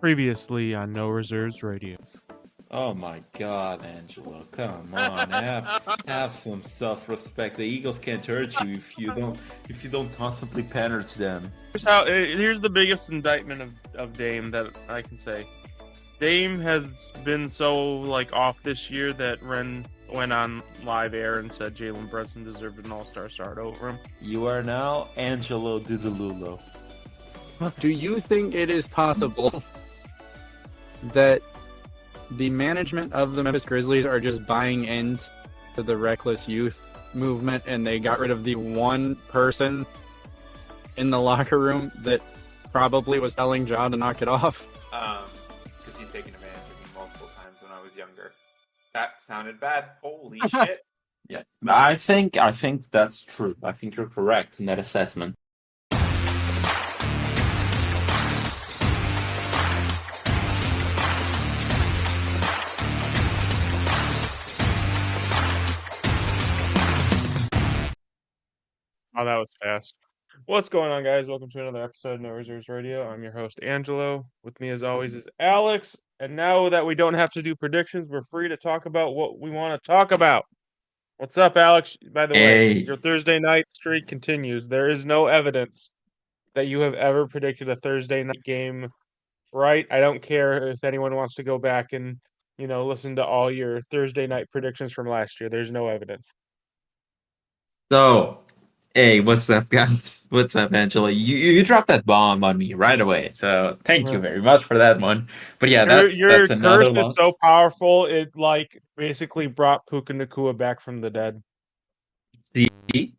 Previously on No Reserves Radio. Oh my God, Angelo! Come on, have some self-respect. The Eagles can't hurt you if you don't constantly pander to them. Here's the biggest indictment of Dame that I can say. Dame has been so off this year that Ren went on live air and said Jalen Brunson deserved an all-star start over him. You are now Angelo Didululo. Do you think it is possible that the management of the Memphis Grizzlies are just buying into the reckless youth movement and they got rid of the one person in the locker room that probably was telling Ja to knock it off? Because he's taken advantage of me multiple times when I was younger. That sounded bad. Holy shit. Yeah, I think that's true. I think you're correct in that assessment. Oh, that was fast. What's going on, guys? Welcome to another episode of No Reserves Radio. I'm your host, Angelo. With me, as always, is Alex. And now that we don't have to do predictions, we're free to talk about what we want to talk about. What's up, Alex? By the way, your Thursday night streak continues. There is no evidence that you have ever predicted a Thursday night game right. I don't care if anyone wants to go back and, listen to all your Thursday night predictions from last year. There's no evidence. So, hey, what's up, guys? What's up, Angela? You dropped that bomb on me right away, so thank you very much for that one. But yeah, that's another curse loss. Is so powerful, it basically brought Puka Nacua back from the dead.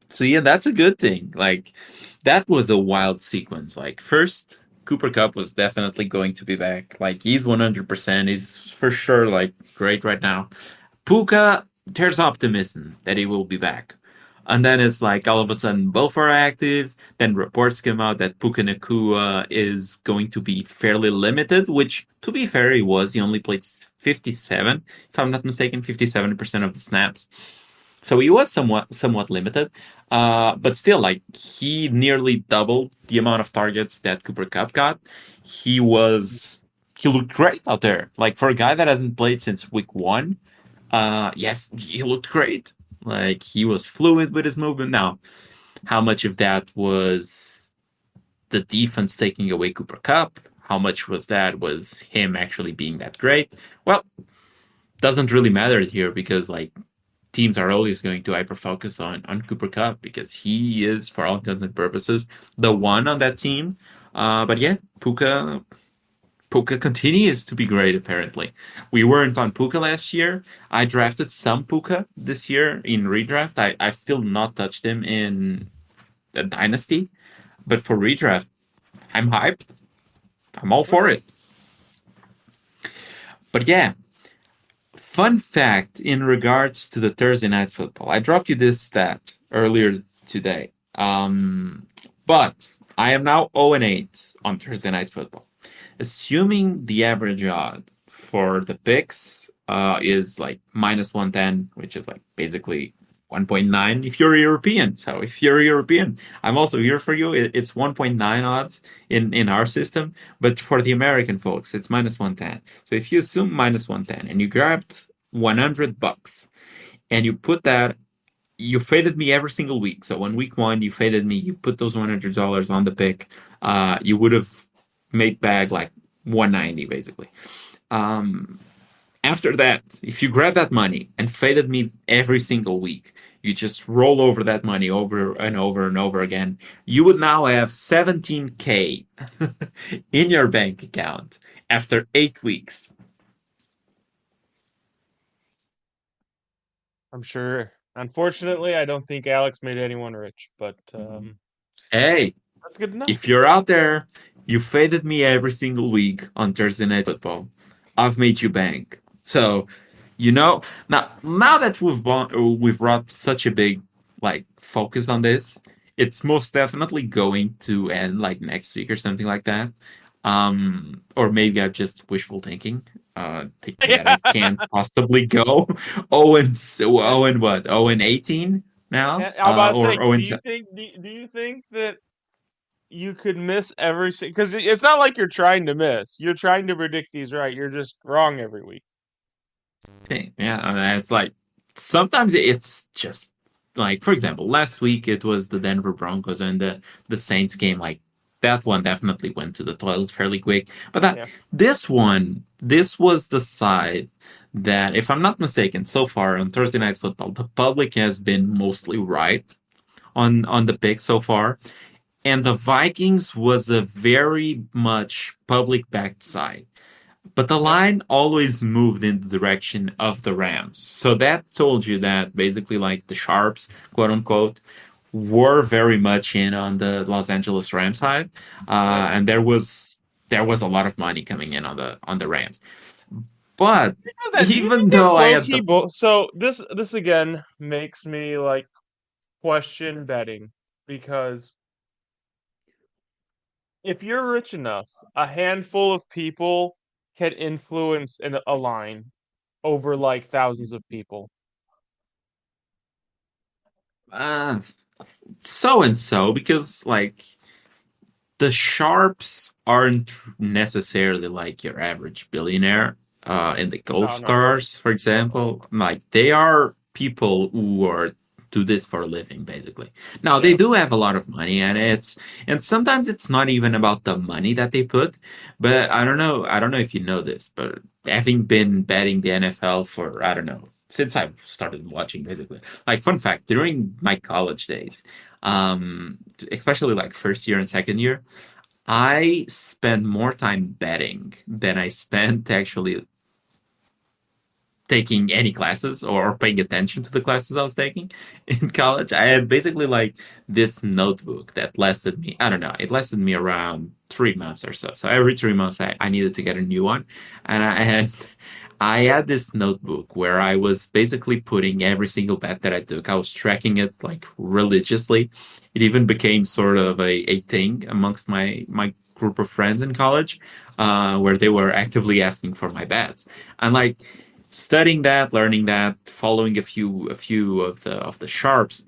See, and that's a good thing. That was a wild sequence. First, Cooper Kupp was definitely going to be back. He's 100%. He's for sure, great right now. Puka, there's optimism that he will be back. And then it's all of a sudden both are active. Then reports come out that Puka Nacua is going to be fairly limited, which, to be fair, he was. He only played 57, if I'm not mistaken, 57% of the snaps. So he was somewhat limited, but still, he nearly doubled the amount of targets that Cooper Kupp got. He looked great out there. For a guy that hasn't played since week 1, yes, he looked great. He was fluid with his movement. Now, how much of that was the defense taking away Cooper Kupp? How much was him actually being that great? Well, doesn't really matter here because, teams are always going to hyper-focus on Cooper Kupp because he is, for all intents and purposes, the one on that team. But yeah, Puka continues to be great, apparently. We weren't on Puka last year. I drafted some Puka this year in redraft. I've still not touched him in the Dynasty. But for redraft, I'm hyped. I'm all for it. But yeah, fun fact in regards to the Thursday Night Football. I dropped you this stat earlier today. But I am now 0-8 on Thursday Night Football. Assuming the average odd for the picks is minus 110, which is basically 1.9 if you're a European. So if you're a European, I'm also here for you. It's 1.9 odds in our system, but for the American folks, it's minus 110. So if you assume minus 110 and you grabbed $100 and you put that, you faded me every single week. So on week 1, you faded me, you put those $100 on the pick, you would have made back 190 basically. After that, if you grab that money and faded me every single week, you just roll over that money over and over and over again, you would now have 17K in your bank account after 8 weeks. I'm sure. Unfortunately, I don't think Alex made anyone rich, but hey, that's good enough. If you're out there, you faded me every single week on Thursday Night Football. I've made you bank. So, now that we've brought such a big focus on this, it's most definitely going to end next week or something like that. Or maybe I'm just wishful thinking. Thinking that I can't possibly go 0-18 now. I'm about to say, do you think that you could miss every because it's not like you're trying to miss. You're trying to predict these right. You're just wrong every week. Okay, yeah, it's like sometimes it's just like, for example, last week it was the Denver Broncos and the Saints game. Like that one definitely went to the toilet fairly quick. But that Yeah. this was the side that, if I'm not mistaken, so far on Thursday Night Football, the public has been mostly right on the pick so far, and the Vikings was a very much public backed side. But the Yep. line always moved in the direction of the Rams. So that told you that basically, like, the Sharps, quote unquote, were very much in on the Los Angeles Rams side. Yep. And there was a lot of money coming in on the Rams. But Do you even think though that's I low had key? the So this again makes me like question betting because if you're rich enough, a handful of people can influence a line over like thousands of people. uh, so and so, because like the Sharps aren't necessarily like your average billionaire. In the Gold No, no, no. Stars, for example, like they are people who are do this for a living, basically. Now they Yeah. do have a lot of money, and sometimes it's not even about the money that they put. But I don't know if you know this, but having been betting the NFL for, I don't know, since I've started watching, basically. Like, fun fact, during my college days, um, especially like first year and second year, I spent more time betting than I spent actually taking any classes or paying attention to the classes I was taking in college. I had basically like this notebook that lasted me, I don't know, it lasted me around 3 months or so. So every 3 months I needed to get a new one. And I had this notebook where I was basically putting every single bet that I took. I was tracking it like religiously. It even became sort of a thing amongst my group of friends in college, where they were actively asking for my bets. And like studying that, learning that, following a few of the sharps,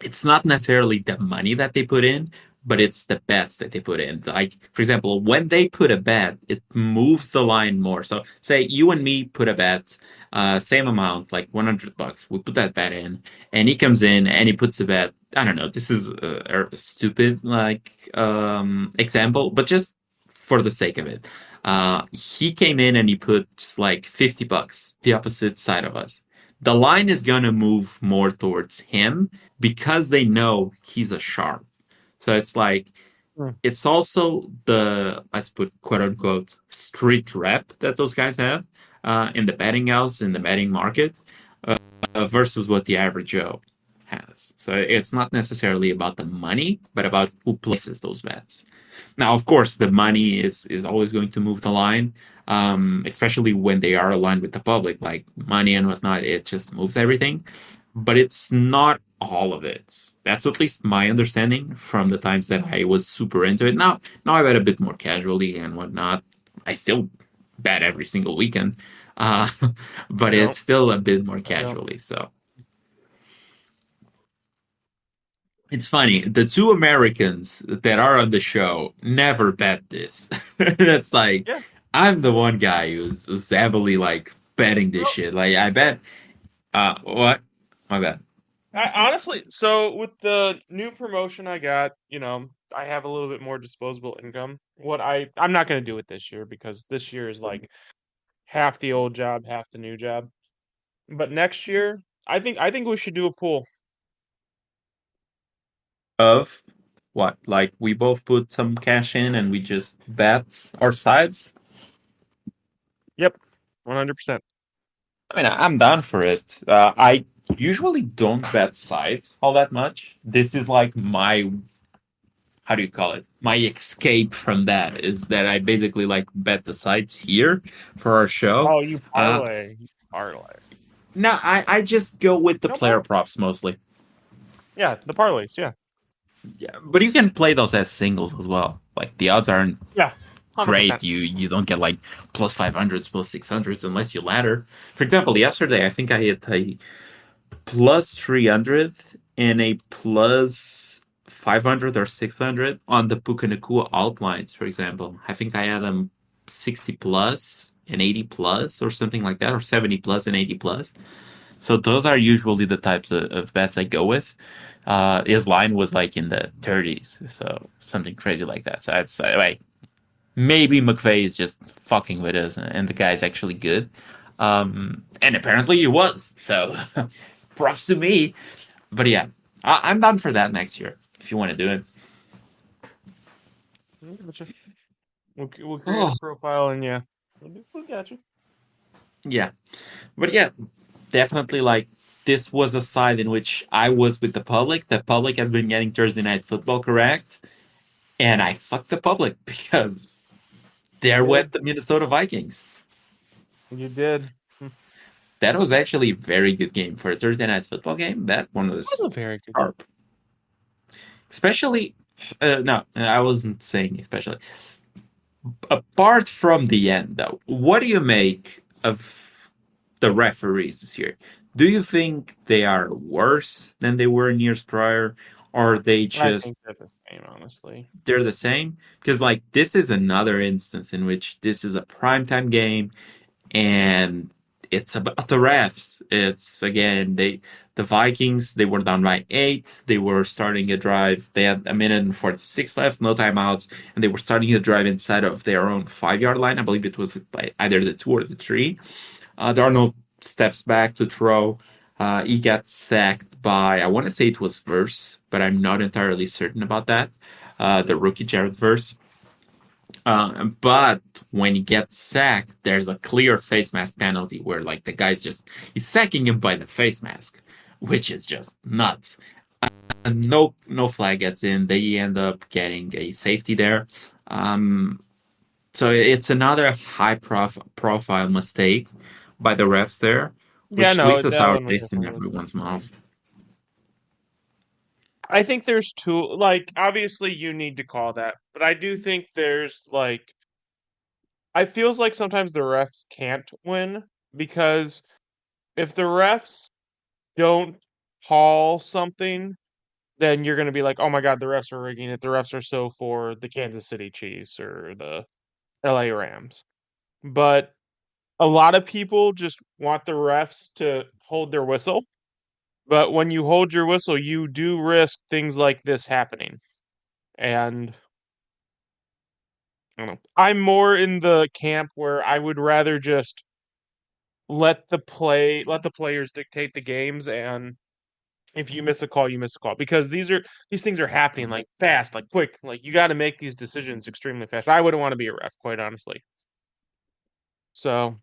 it's not necessarily the money that they put in, but it's the bets that they put in. Like, for example, when they put a bet, it moves the line more. So, say you and me put a bet, same amount, like $100. We put that bet in, and he comes in and he puts the bet. I don't know. This is a stupid like example, but just for the sake of it, he came in and he put just like $50, the opposite side of us. The line is gonna move more towards him because they know he's a sharp. So it's like Hmm. it's also the, let's put quote unquote street rep that those guys have in the betting house, in the betting market, versus what the average Joe has. So it's not necessarily about the money, but about who places those bets. Now, of course, the money is always going to move the line, especially when they are aligned with the public, like money and whatnot. It just moves everything, but it's not all of it. That's at least my understanding from the times that I was super into it. Now I bet a bit more casually and whatnot. I still bet every single weekend, uh, I but it's don't. still a bit more I don't. casually. So it's funny. The two Americans that are on the show never bet this. That's like, Yeah. I'm the one guy who's heavily like betting this Well, shit. Like, I bet. What? My bad. honestly, so with the new promotion I got, I have a little bit more disposable income. I'm not going to do it this year because this year is like half the old job, half the new job. But next year, I think we should do a pool. Of what? Like, we both put some cash in and we just bet our sides. Yep. 100%. I mean, I'm down for it. I usually don't bet sides all that much. This is like my, how do you call it? My escape from that is that I basically like bet the sides here for our show. Oh, you Uh, parlay. You parlay. no, I just go with the No player problem. props mostly. Yeah, the parlays. Yeah. Yeah, but you can play those as singles as well. Like, the odds aren't Yeah. great. 100%. You don't get like plus 500s, plus 600s unless you ladder. For example, yesterday I think I hit a plus 300 and a plus 500 or 600 on the Puka outlines, for example. I think I had them 60 plus and 80 plus or something like that, or 70 plus and 80 plus. So those are usually the types of bets I go with. His line was like in the 30s, so something crazy like that. So I'd say, wait, maybe McVay is just fucking with us, and the guy's actually good. And apparently he was. So props to me. But yeah, I'm down for that next year if you want to do it. Gotcha. We'll create Oh, a profile and yeah, we got you. yeah. But yeah, definitely like this was a side in which I was with the public. The public has been getting Thursday Night Football correct, and I fucked the public because You there did. went the Minnesota Vikings. You did. That was actually a very good game for a Thursday Night Football game. That one That was was a very good game. sharp, especially. No, I wasn't saying especially. Apart from the end, though, what do you make of the referees this year? Do you think they are worse than they were in years prior, or are they I just think they're the same, honestly. they're the same? Because like this is another instance in which this is a primetime game and it's about the refs. It's again the Vikings, they were down by 8. They were starting a drive. They had a minute and 46 left, no timeouts, and they were starting a drive inside of their own 5 yard line. I believe it was by either the 2 or the 3. There are no steps back to throw. He got sacked by, I want to say it was Verse, but I'm not entirely certain about that. The rookie Jared Verse. But when he gets sacked, there's a clear face mask penalty where like the guy's just he's sacking him by the face mask, which is just nuts. And no flag gets in. They end up getting a safety there. Um, so it's another profile mistake by the refs there, Yeah, which no, leaves a that sour one was taste in definitely everyone's mouth. I think there's two, like, obviously you need to call that, but I do think there's, like, I feels like sometimes the refs can't win because if the refs don't call something, then you're going to be like, oh my God, the refs are rigging it. The refs are so for the Kansas City Chiefs or the LA Rams. But a lot of people just want the refs to hold their whistle. But when you hold your whistle, you do risk things like this happening. And I don't know. I'm more in the camp where I would rather just let the players dictate the games, and if you miss a call, you miss a call because these things are happening like fast, like quick. Like you got to make these decisions extremely fast. I wouldn't want to be a ref, quite honestly. So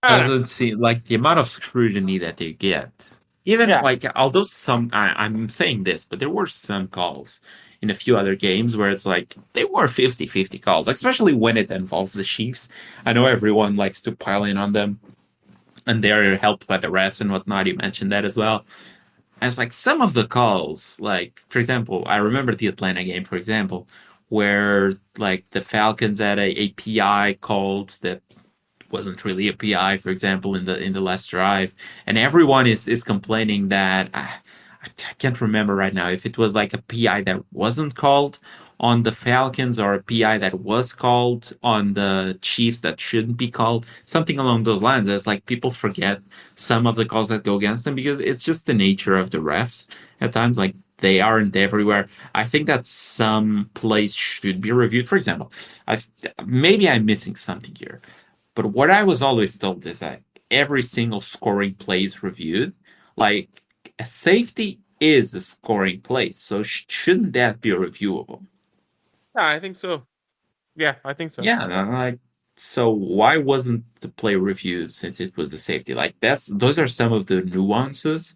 I don't know. Doesn't seem like the amount of scrutiny that they get. Even Yeah. like, although I'm saying this, but there were some calls in a few other games where it's like they were 50-50 calls, especially when it involves the Chiefs. I know everyone likes to pile in on them, and they're helped by the refs and whatnot. You mentioned that as well. And it's like some of the calls, like for example, I remember the Atlanta game, for example, where like the Falcons had a PI called that wasn't really a PI, for example, in the last drive, and everyone is complaining that I can't remember right now if it was like a PI that wasn't called on the Falcons or a PI that was called on the Chiefs that shouldn't be called, something along those lines. It's like people forget some of the calls that go against them because it's just the nature of the refs at times. Like they aren't everywhere. I think that some plays should be reviewed. For example, I maybe I'm missing something here. But what I was always told is that every single scoring play is reviewed. Like a safety is a scoring play, so shouldn't that be reviewable? Yeah, I think so. Yeah, I think so. Yeah, like so why wasn't the play reviewed since it was a safety? Like those are some of the nuances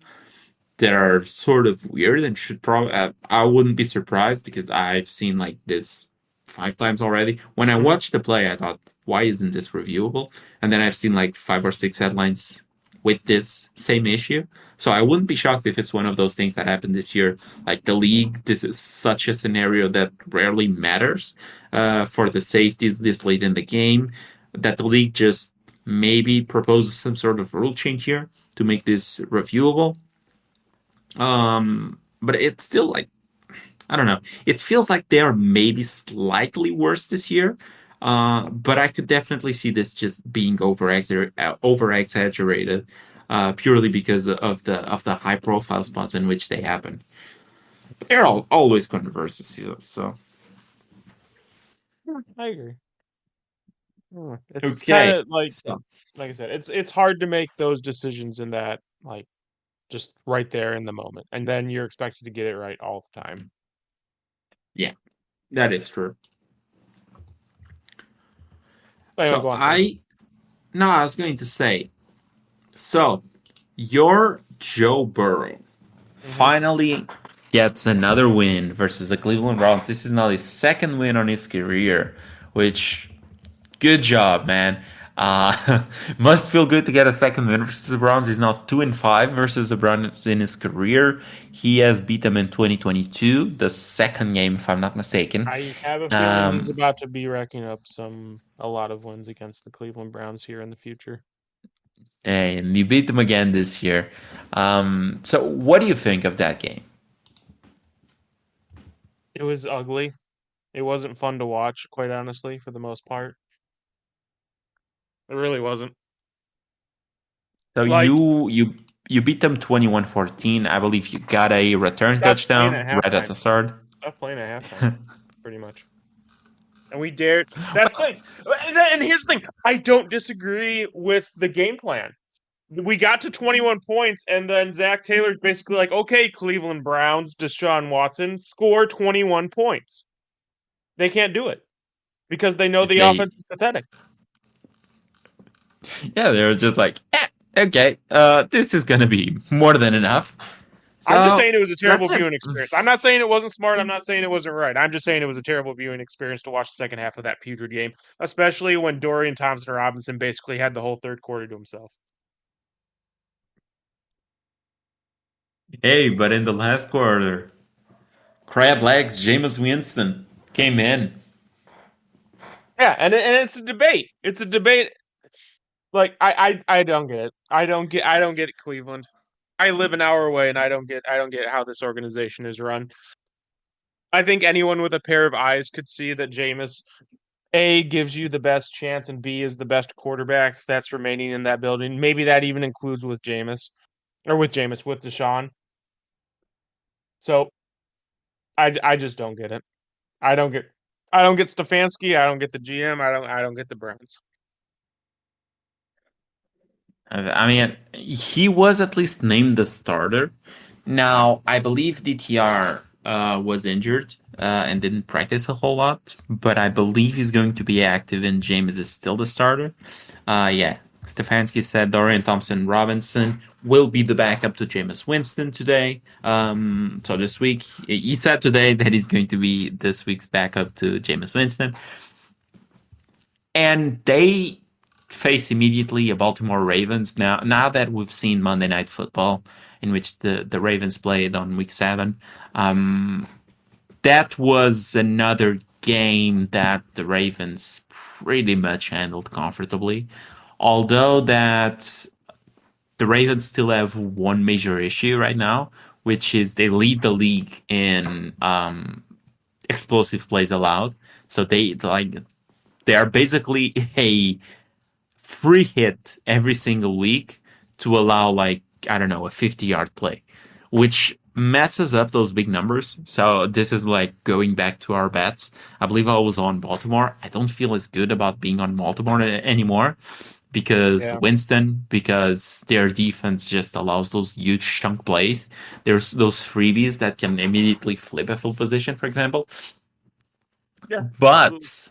that are sort of weird and should probably I wouldn't be surprised because I've seen like this 5 times already. When I Mhm. watched the play, I thought, why isn't this reviewable? And then I've seen like 5 or 6 headlines with this same issue. So I wouldn't be shocked if it's one of those things that happened this year. Like the league, this is such a scenario that rarely matters for the safeties this late in the game, that the league just maybe proposes some sort of rule change here to make this reviewable. But it's still like I don't know. It feels like they are maybe slightly worse this year, but I could definitely see this just being over exaggerated, purely because of the high profile spots in which they happen. They're always controversial, so I agree. It's kind okay. of So like I said, it's hard to make those decisions in that just right there in the moment, and then you're expected to get it right all the time. yeah, that is true. But anyway, So go on, sorry. I no, I was going to say. So your Joe Burrow Hmm. finally gets another win versus the Cleveland Browns. This is now his second win on his career, which good job, man. Must feel good to get a second win versus the Browns. He's now 2-5 versus the Browns in his career. He has beat them in 2022, the second game, if I'm not mistaken. I have a feeling he's Um, about to be racking up a lot of wins against the Cleveland Browns here in the future. and you beat them again this year. So, what do you think of that game? It was ugly. It wasn't fun to watch, quite honestly, for the most part. It really wasn't. So Like, you beat them 21-14. I believe you got a return stopped playing touchdown at right at halftime. the start. Stopped playing at halftime, pretty much. And we dared. That's the thing. And here's the thing. I don't disagree with the game plan. We got to 21 points, and then Zach Taylor's basically like, okay, Cleveland Browns, Deshaun Watson, score 21 points. They can't do it because they know the They offense is pathetic. yeah, they were just like, okay, this is gonna be more than enough. I'm just So saying it was a terrible that's it. viewing experience. I'm not saying it wasn't smart. I'm not saying it wasn't right. I'm just saying it was a terrible viewing experience to watch the second half of that putrid game, especially when Dorian Thompson Robinson basically had the whole third quarter to himself. Hey, but in the last quarter, crab legs, Jameis Winston came in. Yeah, and it's a debate. It's a debate. Like I don't get it. I don't get it, Cleveland. I live an hour away, and I don't get how this organization is run. I think anyone with a pair of eyes could see that Jameis A gives you the best chance, and B is the best quarterback that's remaining in that building. Maybe that even includes with Jameis, with Deshaun. So I just don't get it. I don't get I don't get Stefanski. I don't get the GM. I don't get the Browns. I mean, he was at least named the starter. Now, I believe DTR was injured and didn't practice a whole lot, but I believe he's going to be active and James is still the starter. Yeah, Stefanski said Dorian Thompson Robinson will be the backup to Jameis Winston today. So this week, he said today that he's going to be this week's backup to Jameis Winston. And they face immediately a Baltimore Ravens. Now that we've seen Monday Night Football, in which the Ravens played on Week 7, that was another game that the Ravens pretty much handled comfortably. Although that the Ravens still have one major issue right now, which is they lead the league in explosive plays allowed. So they are basically a free hit every single week to allow like I don't know a 50-yard play, which messes up those big numbers. So this is like going back to our bets. I believe I was on Baltimore. I don't feel as good about being on Baltimore anymore Yeah. because their defense just allows those huge chunk plays. There's those freebies that can immediately flip a full position, for example. Yeah, absolutely. But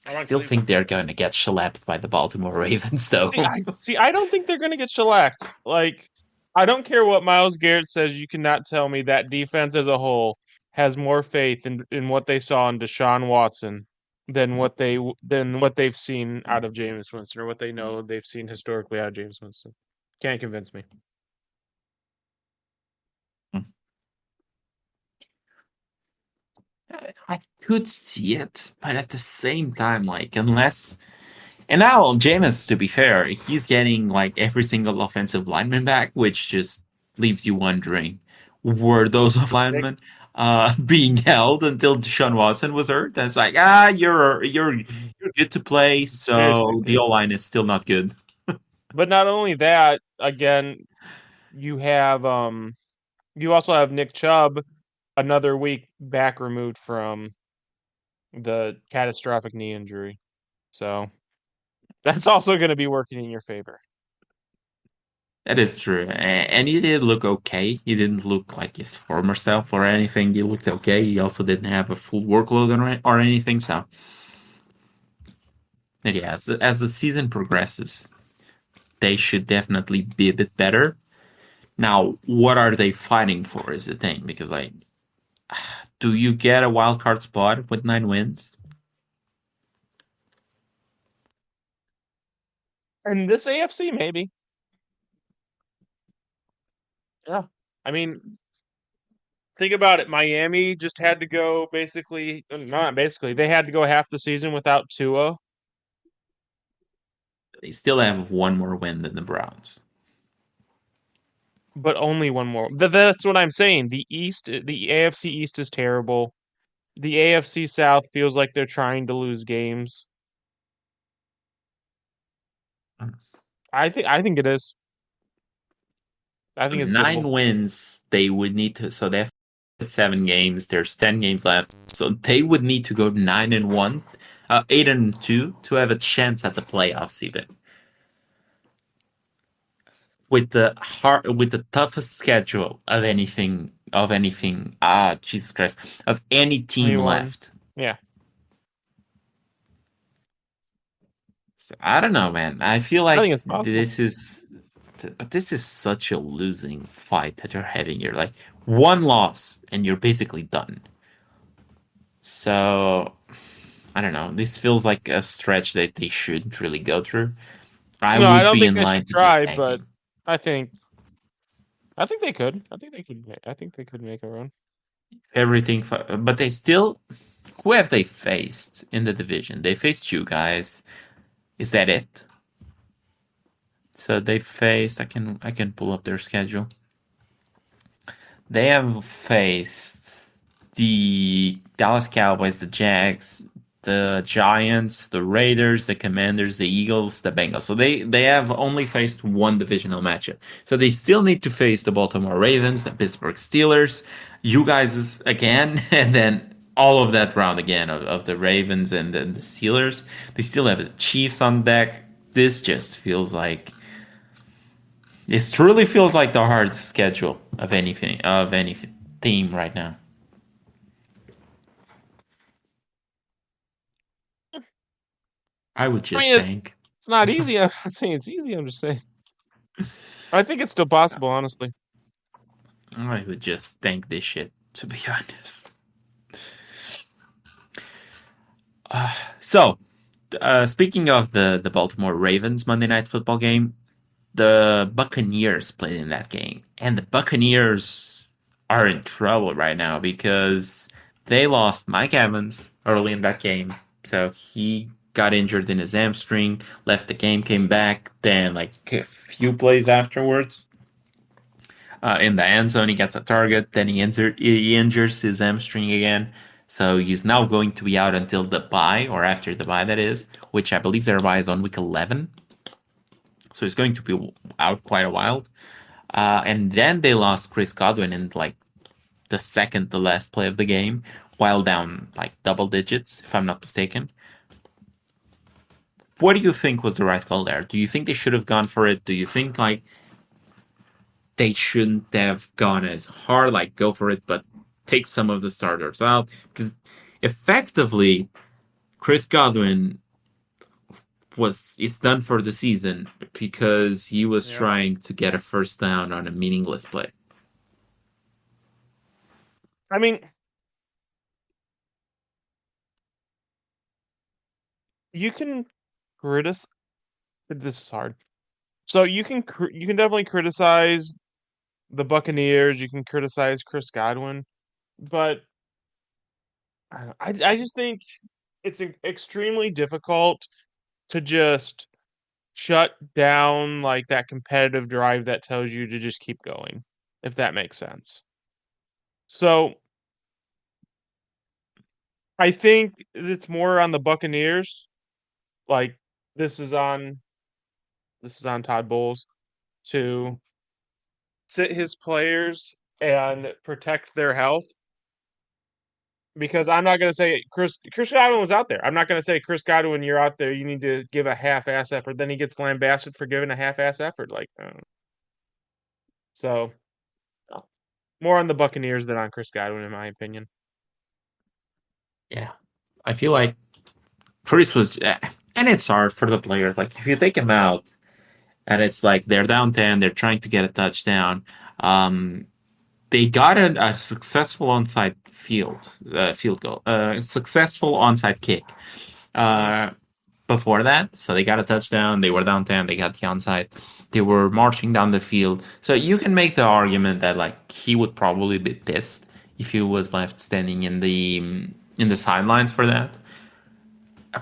I I'm on still Cleveland. think they're going to get shellacked by the Baltimore Ravens, though. I don't think they're going to get shellacked. Like, I don't care what Miles Garrett says. You cannot tell me that defense as a whole has more faith in what they saw in Deshaun Watson than what they've seen out of James Winston or what they know they've seen historically out of James Winston. Can't convince me. I could see it, but at the same time, like, unless. And now, Jameis, to be fair, he's getting like every single offensive lineman back, which just leaves you wondering were those linemen? being held until Deshaun Watson was hurt. And it's like, you're good to play, so the Basically. O line is still not good. But not only that, again, you have you also have Nick Chubb another week back removed from the catastrophic knee injury. So that's also going to be working in your favor. That is true. And he did look okay. He didn't look like his former self or anything. He looked okay. He also didn't have a full workload or anything. So, but yeah, as the season progresses, they should definitely be a bit better. Now, what are they fighting for is the thing. Because, like, do you get a wild card spot with 9 wins? And this AFC, maybe. Yeah. I mean, think about it. Miami just had to go basically, not basically, they had to go half the season without Tua, They still have one more win than the Browns. but only one more. That's what I'm saying. The AFC East is terrible. The AFC South feels like they're trying to lose games. I think it is. I think it's Nine gettable. wins, they would need to. So they have 7 games. There's 10 games left. So they would need to go 9-1, 8-2 to have a chance at the playoffs, even with the toughest schedule of anything. Jesus Christ, of any team Anyone? left. Yeah. So I don't know, man. I feel I think like it's possible. this is such a losing fight that you're having here. Like one loss and you're basically done. So I don't know. This feels like a stretch that they shouldn't really go through. I No, I would don't be think in they line should to just try, thank but him. I think I think they could. I think they could make a run. Everything, but they still. Who have they faced in the division? They faced you guys. Is that it? So they faced. I can pull up their schedule. They have faced the Dallas Cowboys, the Jags, the Giants, the Raiders, the Commanders, the Eagles, the Bengals. So they have only faced one divisional matchup. So they still need to face the Baltimore Ravens, the Pittsburgh Steelers, you guys again, and then all of that round again of the Ravens and then the Steelers. They still have the Chiefs on deck. This just feels like it truly feels like the hardest schedule of any team right now. I would I just mean, think it's not easy. I'm not saying it's easy. I'm just saying I think it's still possible, honestly. I would just think this shit, to be honest. So, speaking of the Baltimore Ravens Monday Night Football game, the Buccaneers played in that game, and the Buccaneers are in trouble right now because they lost Mike Evans early in that game. So he got injured in his hamstring, left the game, came back, then like a few plays afterwards, in the end zone, he gets a target. Then he injures his hamstring again. So he's now going to be out until the bye, or after the bye, that is, which I believe their bye is on week 11. So he's going to be out quite a while. And then they lost Chris Godwin in like the second to last play of the game, while down like double digits, if I'm not mistaken. What do you think was the right call there? Do you think they should have gone for it? Do you think like they shouldn't have gone as hard, like go for it, but take some of the starters out? Because effectively, Chris Godwin it's done for the season because he was Yeah. trying to get a first down on a meaningless play. I mean, you can criticize. This is hard. So you can definitely criticize the Buccaneers. You can criticize Chris Godwin, but I just think it's extremely difficult to just shut down like that competitive drive that tells you to just keep going, if that makes sense. So I think it's more on the Buccaneers. Like this is on Todd Bowles to sit his players and protect their health. Because I'm not going to say Chris Godwin was out there. I'm not going to say Chris Godwin, you're out there. You need to give a half-ass effort. Then he gets lambasted for giving a half-ass effort. So more on the Buccaneers than on Chris Godwin, in my opinion. Yeah, I feel like Chris was, and it's hard for the players. Like if you take him out, and it's like they're down 10, they're trying to get a touchdown. They got a successful onside field goal, successful onside kick. Before that, so they got a touchdown. They were down 10. They got the onside. They were marching down the field. So you can make the argument that like he would probably be pissed if he was left standing in the sidelines for that.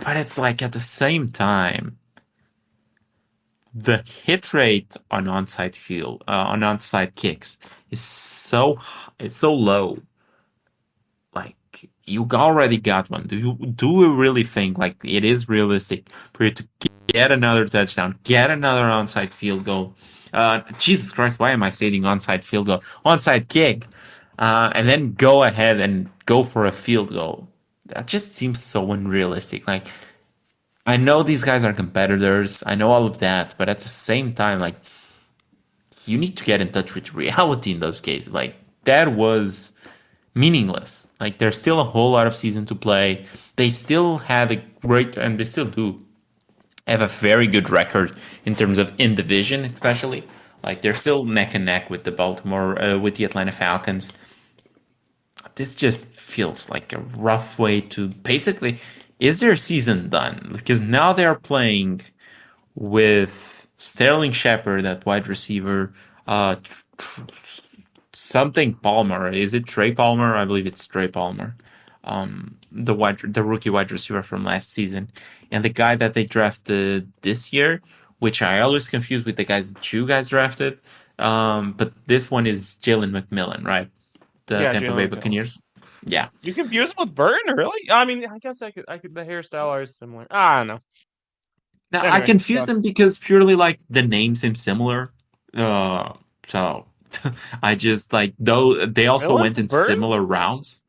But it's like at the same time, the hit rate on onside kicks is so low. Like you already got one. Do you really think like it is realistic for you to get another touchdown, get another onside field goal? Jesus Christ, why am I saying onside field goal? Onside kick, and then go ahead and go for a field goal. That just seems so unrealistic. Like I know these guys are competitors. I know all of that, but at the same time, like you need to get in touch with reality in those cases. Like that was meaningless. Like there's still a whole lot of season to play. They still had a great, and they still do have a very good record in terms of in division, especially. Like they're still neck and neck with with the Atlanta Falcons. This just feels like a rough way to basically. Is their season done? Because now they're playing with Sterling Shepard, that wide receiver, something Palmer. Is it Trey Palmer? I believe it's Trey Palmer, the rookie wide receiver from last season, and the guy that they drafted this year, which I always confuse with the guys that you guys drafted. But this one is Jalen McMillan, right? The Yeah, Tampa Bay Jalen McMillan. Buccaneers. Yeah. You confuse him with Burton, really? I mean, I guess I could. The hairstyle are similar. I don't know. Now I Anyway, confuse them because purely like the name seems similar. So I just like though they also Miller went in Burton? similar rounds.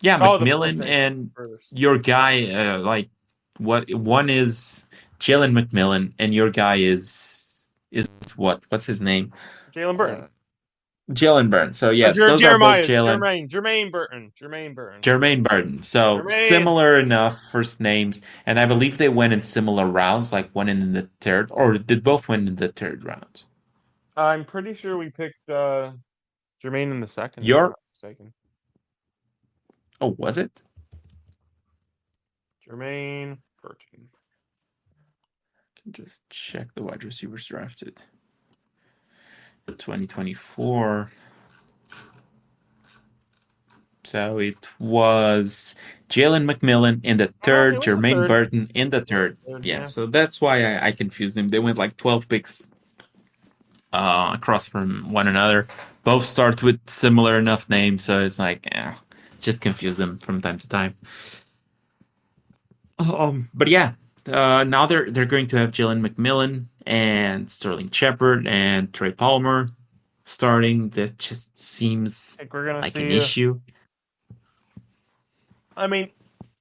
Yeah, Oh, the first McMillan name and first. your guy, like what one is Jalen McMillan and your guy is what? What's his name? Jalen Burton. Jalen Burton. So yeah, those are both Jalen. Jermaine Burton. Jermaine Burton. Jermaine Burton. So Jermaine. similar enough first names, and I believe they went in similar rounds, like one in the third, or did both win in the third round? I'm pretty sure we picked Jermaine in the second. If I'm Your not mistaken. Oh, was it? Jermaine Burton. Just check the wide receivers drafted. The 2024. So it was Jalen McMillan in the third, Jermaine Burton in the third. Yeah, so that's why I confused them. They went like 12 picks across from one another. Both start with similar enough names, so it's like, just confuse them from time to time. But yeah, now they're going to have Jalen McMillan and Sterling Shepard and Trey Palmer starting. That just seems like an issue. I mean,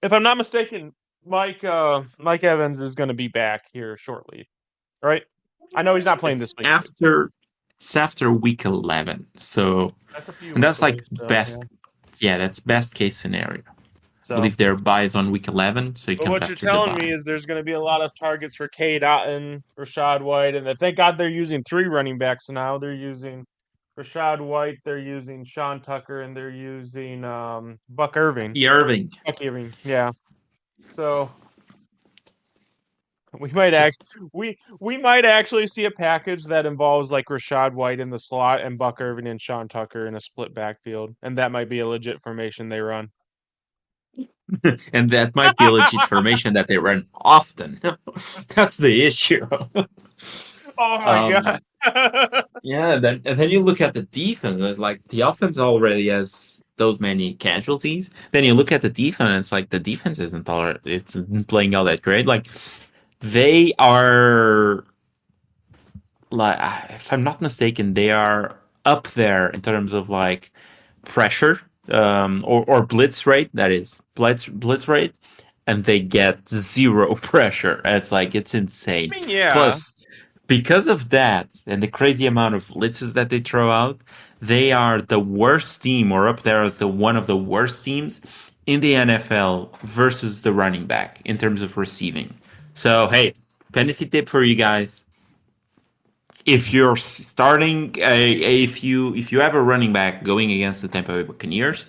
if I'm not mistaken, Mike Evans is going to be back here shortly, right? I know he's not playing this week. It's after week 11, so that's a few. And that's like best. Yeah, that's best case scenario. So, I believe their bye is on week 11, so he comes what after you're telling me is there's going to be a lot of targets for Cade Otton, Rachaad White, and thank God they're using 3 running backs now. They're using Rachaad White, they're using Sean Tucker, and they're using Buck Irving. Buck Irving, yeah. So we might we might actually see a package that involves like Rachaad White in the slot and Buck Irving and Sean Tucker in a split backfield, and that might be a legit formation they run. And that might be a legit formation that they run often. That's the issue. Oh my god! Yeah, and then you look at the defense. Like the offense already has those many casualties. Then you look at the defense, like the defense isn't playing all that great. Like they are, like, if I'm not mistaken, they are up there in terms of like pressure, or blitz rate. That is blitz rate, and they get zero pressure. It's insane. I mean, yeah. Plus, because of that and the crazy amount of blitzes that they throw out, they are the worst team, or up there as one of the worst teams in the NFL versus the running back in terms of receiving. So hey, fantasy tip for you guys: if you're starting, if you have a running back going against the Tampa Bay Buccaneers,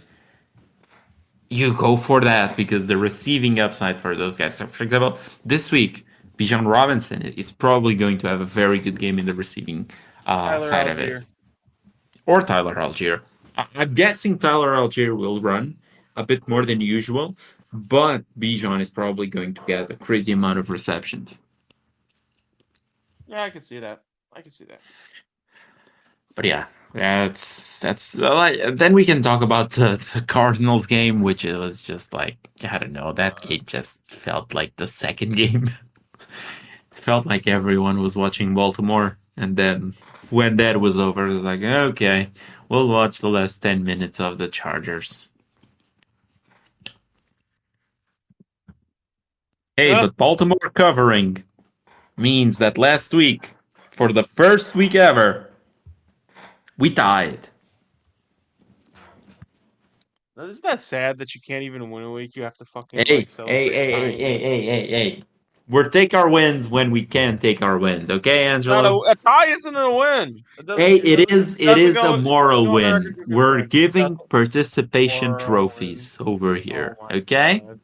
you go for that because the receiving upside for those guys. So, for example, this week, Bijan Robinson is probably going to have a very good game in the receiving Tyler side of Algier. it, or Tyler Algier. I'm guessing Tyler Algier will run a bit more than usual, but Bijan is probably going to get a crazy amount of receptions. Yeah, I can see that. I can see that. But yeah, then we can talk about the Cardinals game, which it was just like, I don't know, that game just felt like the second game. Felt like everyone was watching Baltimore, and then when that was over, it was like, okay, we'll watch the last 10 minutes of the Chargers. Hey, Ugh. but Baltimore covering means that last week, for the first week ever, we tied. Isn't that sad that you can't even win a week? You have to fucking Hey, like hey, celebrate hey, hey, tying hey, games. hey, hey, hey. We're take our wins when we can take our wins, okay, Not Angelo? a tie isn't a win. It doesn't. Hey, It doesn't. It it doesn't is a go. It doesn't moral go on the record win. book as a We're win. That's giving a participation moral win. trophies over Oh here, my okay? god.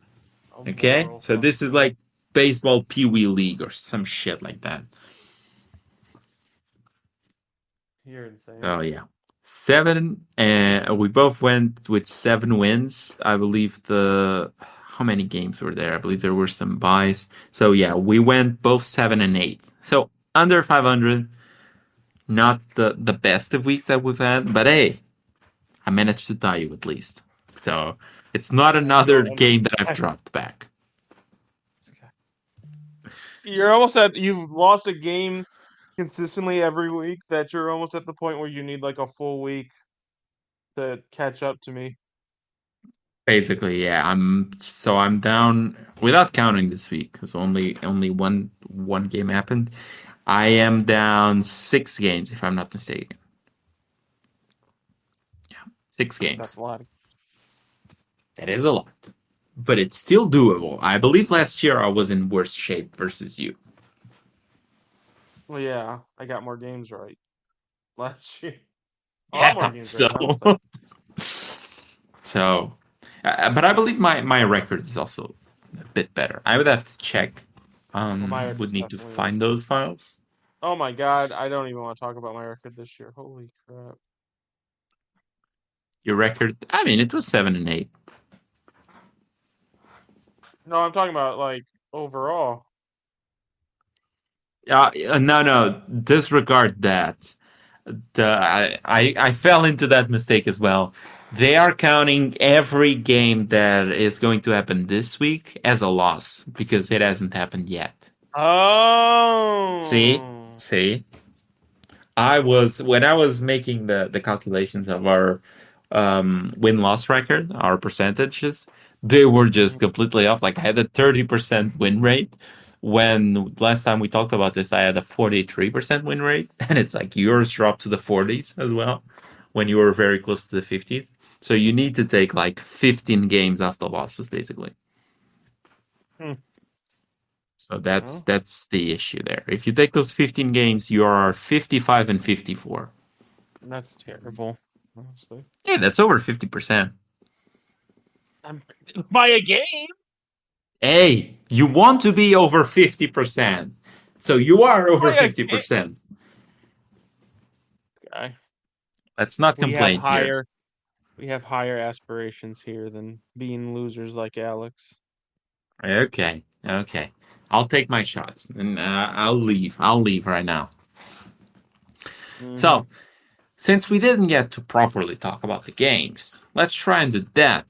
A Okay? moral So this fucking is win. like baseball Pee Wee League or some shit like that. You're insane. Oh yeah. Seven, and we both went with 7 wins. I believe how many games were there? I believe there were some buys. So yeah, we went both 7 and 8. So under 500. Not the best of weeks that we've had, but hey, I managed to tie you at least. So it's not another Angelo, game that I've dropped back. you're almost at. You've lost a game consistently every week. That you're almost at the point where you need like a full week to catch up to me. Basically, yeah. I'm down without counting this week because only one game happened. I am down 6 games if I'm not mistaken. Yeah, 6 games. That's a lot. That is a lot, but it's still doable. I believe last year I was in worse shape versus you. Well, yeah, I got more games right last year. A lot more Yeah, games right. so How about that? so, but I believe my record is also a bit better. I would have to check. Well, my Would record's need to definitely worse. find those files. Oh my god, I don't even want to talk about my record this year. Holy crap. Your record, I mean, it was 7 and 8. No, I'm talking about like overall. No, disregard that. I fell into that mistake as well. They are counting every game that is going to happen this week as a loss because it hasn't happened yet. See, Oh. see. When I was making the calculations of our win loss record, our percentages, they were just Mhm. completely off. Like I had a 30% win rate. When last time we talked about this, I had a 43% win rate, and it's like yours dropped to the 40s as well when you were very close to the 50s. So you need to take like 15 games after losses, basically. Hmm. So that's Well, that's the issue there. If you take those 15 games, you are 55 and 54. that's terrible, honestly. Yeah, that's over 50%. I'm by a game. Hey, you want to be over 50%. So you are over By a game. 50%. Guy. Let's not We have complain here. higher we have higher aspirations here than being losers like Alex. Okay, okay. I'll take my shots and I'll leave. I'll leave right now. Mm-hmm. So, since we didn't get to properly talk about the games, let's try and do that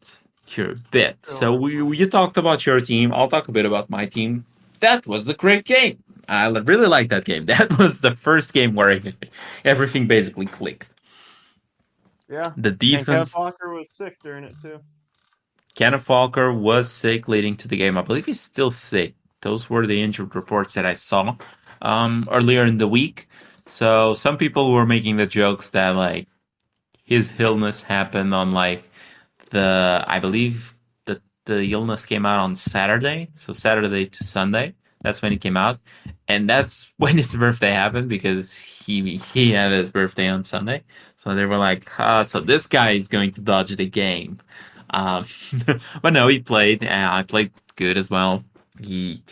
here a bit. So you talked about your team. I'll talk a bit about my team. That was a great game. I really like that game. That was the first game where everything basically clicked. Yeah. The And Kenneth defense. Walker was sick during it too. Kenneth Walker was sick leading to the game. I believe he's still sick. Those were the injured reports that I saw earlier in the week. So some people were making the jokes that like his illness happened on like I believe the illness came out on Saturday, so Saturday to Sunday. That's when it came out, and that's when his birthday happened because he had his birthday on Sunday. So they were like, so this guy is going to dodge the game. Um, but no, he played. And I played good as well. He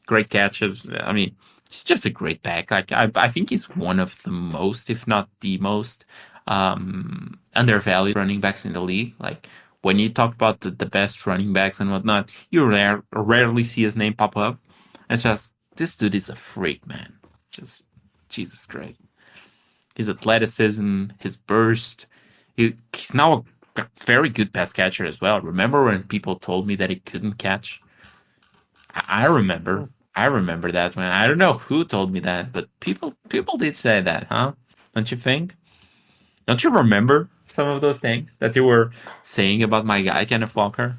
great catches. I mean, he's just a great back. Like I think he's one of the most, if not the most, undervalued running backs in the league. Like when you talk about the best running backs and whatnot, you rarely see his name pop up. It's just this dude is a freak, man. Just Jesus Christ. His athleticism, his burst. He's now a very good pass catcher as well. Remember when people told me that he couldn't catch? I remember. I remember that when I don't know who told me that, but people did say that, huh? Don't you think? Don't you remember some of those things that you were saying about my guy Kenneth Walker?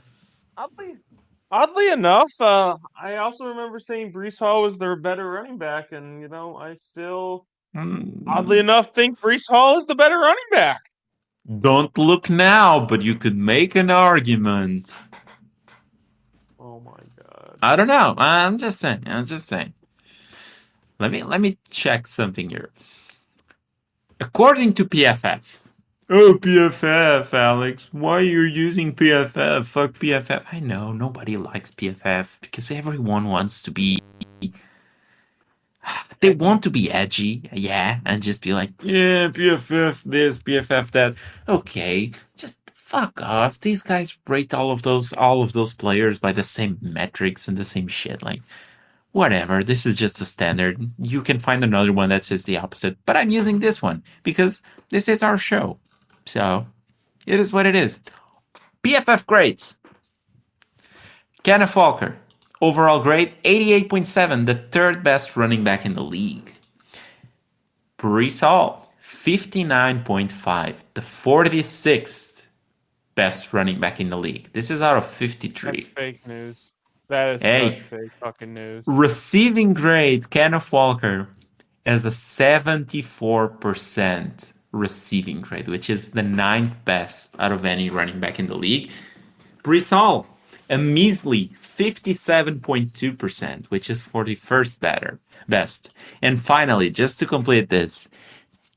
Oddly enough, I also remember saying Breece Hall was their better running back, and I still, oddly Mm, enough, think Breece Hall is the better running back. don't look now, but you could make an argument. Oh my God. I don't know. I'm just saying. I'm just saying. Let me check something here. According to PFF. Oh, PFF, Alex. Why are you using PFF? Fuck PFF. I know, nobody likes PFF because everyone wants to be. They want to be edgy, yeah, and just be like, yeah, PFF this, PFF that. Okay, just fuck off. These guys rate all of those players by the same metrics and the same shit. Like, whatever, this is just a standard. You can find another one that says the opposite, but I'm using this one because this is our show. So, it is what it is. PFF grades. Kenneth Walker, overall grade 88.7, the third best running back in the league. Breece Hall, 59.5, the 46th best running back in the league. This is out of 53. That's fake news. That is such Hey, fake fucking news. receiving grade, Kenneth Walker has a 74% receiving grade, which is the ninth best out of any running back in the league. Breece Hall, a measly 57.2%, which is 41st best. And finally, just to complete this,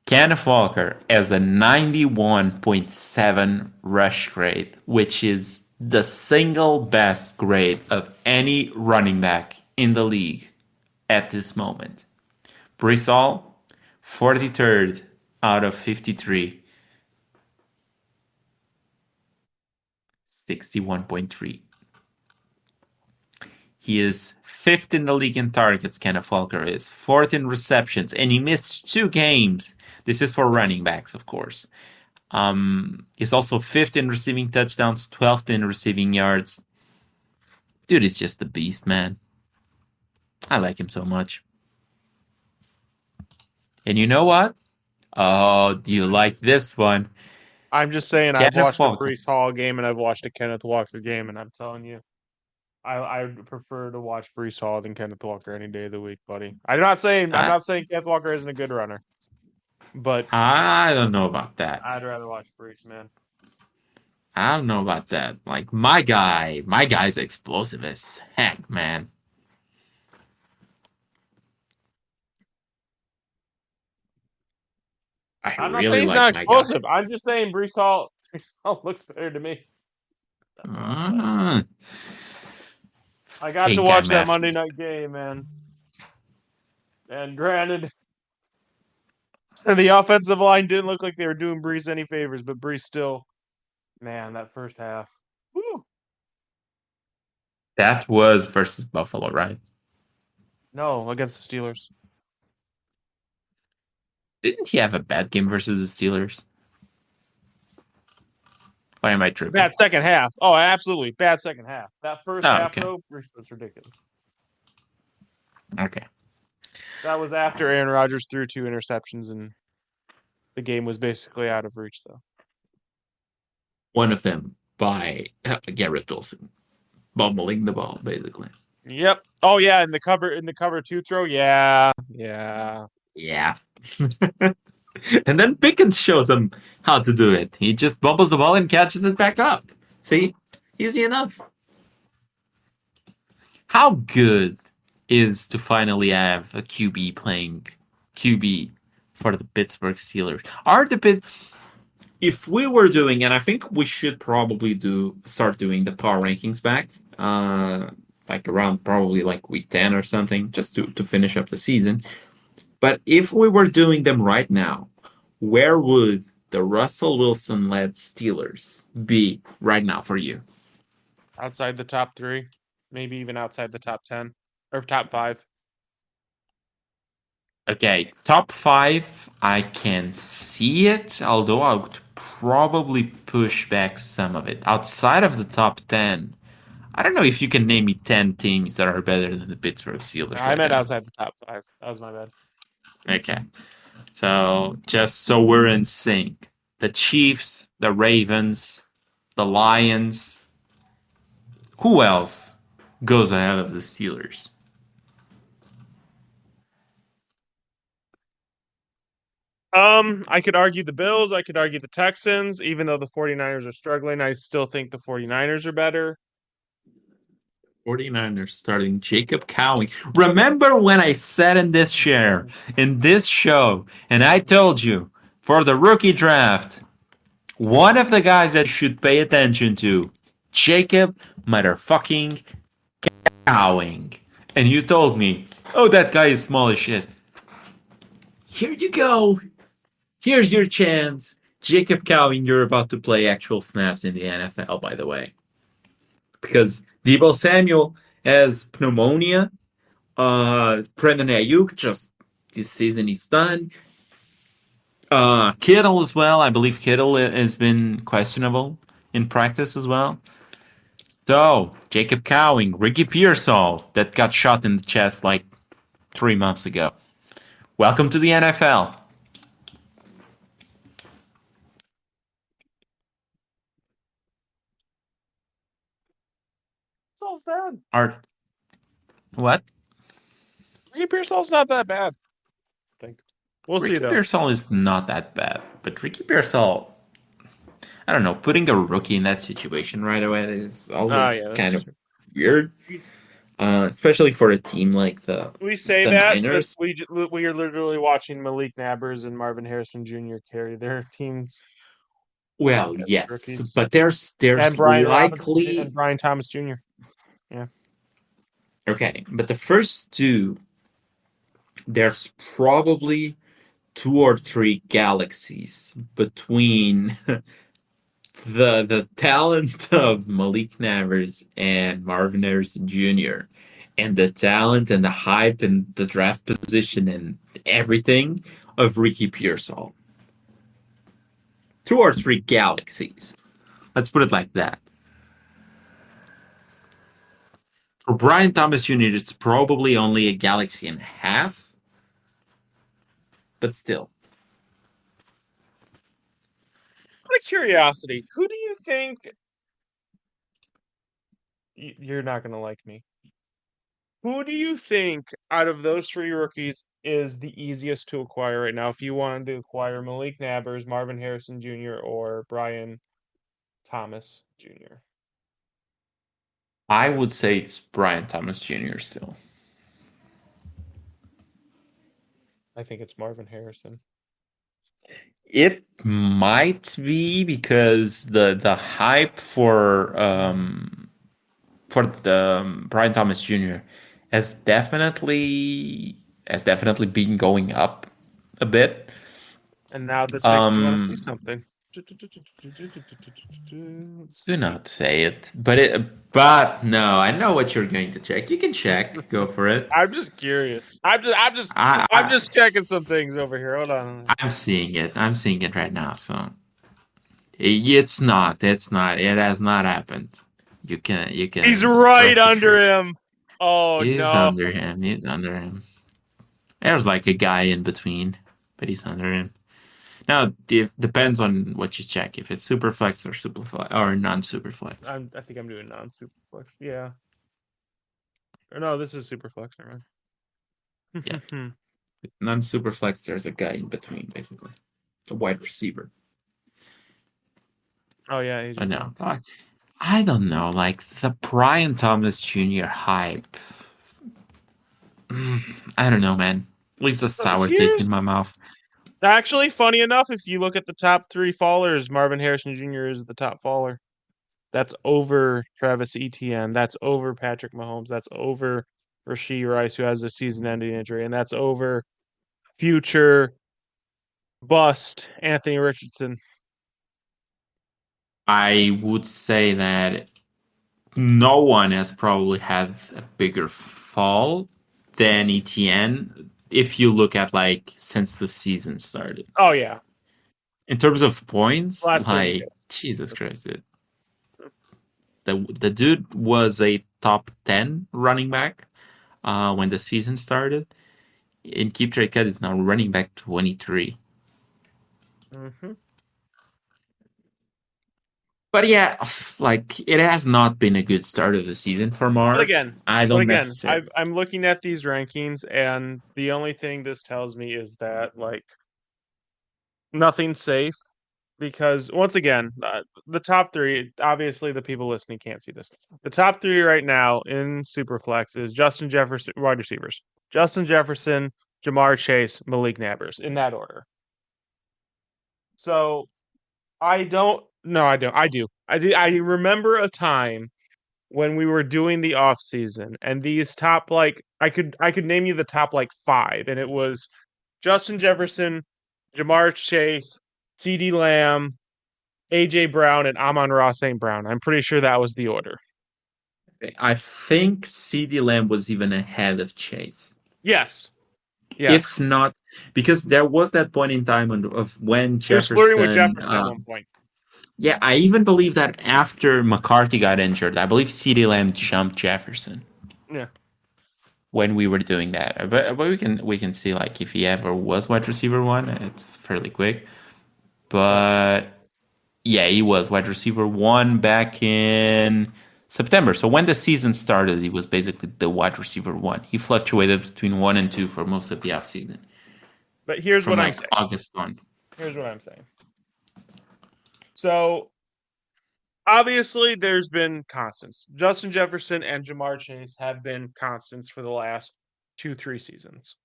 Kenneth Walker has a 91.7 rush grade, which is the single best grade of any running back in the league at this moment. Breece Hall, 43rd out of 53, 61.3. He is fifth in the league in targets, Kenneth Walker is. Fourth in receptions, and he missed 2 games. This is for running backs, of course. He's also fifth in receiving touchdowns, 12th in receiving yards. Dude is just a beast, man. I like him so much. And you know what? Oh, do you like this one? I'm just saying, I've Kenneth watched a Walker. Breece Hall game and I've watched a Kenneth Walker game, and I'm telling you, I prefer to watch Breece Hall than Kenneth Walker any day of the week, buddy. I'm not saying Kenneth Walker isn't a good runner, but I don't know about that. I'd rather watch Breece, man. I don't know about that. Like my guy's explosive as heck, man. I I'm not really saying he's like not my guy. explosive. I'm just saying Breece Hall looks better to me. That's all I'm saying. I got to Pink guy watch that math. Monday night game, man. And granted, the offensive line didn't look like they were doing Breece any favors, but Breece still, man, that first half. Woo! That was versus Buffalo, right? No, against the Steelers. Didn't he have a bad game versus the Steelers? Why am I tripping? Bad second half. Oh, absolutely. Bad second half. That first Oh, half, okay. though, was ridiculous. Okay. That was after Aaron Rodgers threw 2 interceptions, and the game was basically out of reach, though. One of them by Garrett Wilson, bumbling the ball, basically. Yep. Oh yeah, in the cover 2 throw. Yeah. Yeah. Yeah. And then Pickens shows him how to do it. He just bubbles the ball and catches it back up. See? Easy enough. How good is to finally have a QB playing QB for the Pittsburgh Steelers? Are the if we were doing, and I think we should probably start doing the power rankings back, like around probably like week 10 or something, just to finish up the season. But if we were doing them right now, where would the Russell Wilson led Steelers be right now for you? Outside the top 3, maybe even outside the top 10 or top 5. Okay, top 5, I can see it, although I would probably push back some of it. Outside of the top 10, I don't know if you can name me 10 teams that are better than the Pittsburgh Steelers I right meant now. outside the top 5. That was my bad. Okay. So just so we're in sync. The Chiefs, the Ravens, the Lions. Who else goes ahead of the Steelers? I could argue the Bills, I could argue the Texans, even though the 49ers are struggling, I still think the 49ers are better. 49ers starting Jacob Cowing. Remember when I sat in this chair, in this show, and I told you, for the rookie draft, one of the guys that you should pay attention to, Jacob motherfucking Cowing. And you told me, oh, that guy is small as shit. Here you go. Here's your chance. Jacob Cowing, you're about to play actual snaps in the NFL, by the way. Because Deebo Samuel has pneumonia. Brandon Ayuk, just this season is done. Kittle as well. I believe Kittle has been questionable in practice as well. So, Jacob Cowing, Ricky Pearsall, that got shot in the chest like 3 months ago. Welcome to the NFL. Pearsall's bad. What? Ricky Pearsall's not that bad. I think. We'll see, Ricky though. Pearsall is not that bad, but Ricky Pearsall, I don't know, putting a rookie in that situation right away is always yeah, kind of true. weird, especially for a team like We say the that, Niners. but we are literally watching Malik Nabers and Marvin Harrison Jr. carry their teams Well, as yes, rookies. but there's And Brian Robinson and likely Brian Thomas Jr. Yeah. okay, but the first two, there's probably 2 or 3 galaxies between the talent of Malik Nabers and Marvin Harrison Jr. and the talent and the hype and the draft position and everything of Ricky Pearsall. 2 or 3 galaxies. Let's put it like that. For Brian Thomas Jr., it's probably only a galaxy and a half, but still. Out of curiosity, who do you think you're not going to like me? Who do you think out of those 3 rookies is the easiest to acquire right now? If you wanted to acquire Malik Nabers, Marvin Harrison Jr., or Brian Thomas Jr. I would say it's Brian Thomas Jr. still. I think it's Marvin Harrison. It might be because the hype for the Brian Thomas Jr. has definitely been going up a bit. And now this makes me want to see something. Do not say it. But no, I know what you're going to check. You can check. Go for it. I'm just curious. I, I'm I just checking some things over here. Hold on. I'm seeing it. I'm seeing it right now. So it's not. It's not. It has not happened. You He's can right rest under assured. him. Oh He's no. under him. He's under him. There's like a guy in between, but he's under him. Now, it depends on what you check. If it's super flex or super flex or non super flex. I think I'm doing non-superflex. Yeah. Or no, this is superflex. Never Yeah. mind. Non super flex, there's a guy in between, basically. A wide receiver. Oh yeah, I AJ know. Brown. I don't know. Like the Brian Thomas Jr. hype. I don't know, man. Leaves a sour taste in Here's my mouth. actually funny enough. If you look at the top 3 fallers, Marvin Harrison Jr. is the top faller. That's over Travis Etienne. That's over Patrick Mahomes. That's over Rashee Rice, who has a season-ending injury, and that's over future bust Anthony Richardson. I would say that no one has probably had a bigger fall than ETN if you look at like since the season started. Oh yeah, In terms of points, last 30 like days. Jesus Christ, dude. The dude was a top 10 running back when the season started. In Keep Trade Cut, it's now running back 23. Mm-hmm. But yeah, like it has not been a good start of the season for But Marv. again, I don't necessarily. I'm looking at these rankings, and the only thing this tells me is that like nothing's safe because once again, the top 3. Obviously, the people listening can't see this. The top 3 right now in Superflex is Justin Jefferson, wide receivers. Justin Jefferson, Jamar Chase, Malik Nabers in that order. So I don't. No, I don't. I do. I do. I remember a time when we were doing the off season and these top like I could name you the top like 5 and it was Justin Jefferson, Jamar Chase, CD Lamb, AJ Brown and Amon-Ra St. Brown. I'm pretty sure that was the order. I think CD Lamb was even ahead of Chase. Yes. If not, because there was that point in time of when He was flirting with Jefferson. Jefferson at one point. Yeah, I even believe that after McCarthy got injured, I believe CD Lamb jumped Jefferson. Yeah. When we were doing that, but we can see like if he ever was wide receiver 1, it's fairly quick. But yeah, he was wide receiver 1 back in September. So when the season started, he was basically the wide receiver 1. He fluctuated between 1 and 2 for most of the offseason. But here's From what I'm like saying. August on. Here's what I'm saying. So obviously there's been constants. Justin Jefferson and Jamar Chase have been constants for the last 2-3 seasons.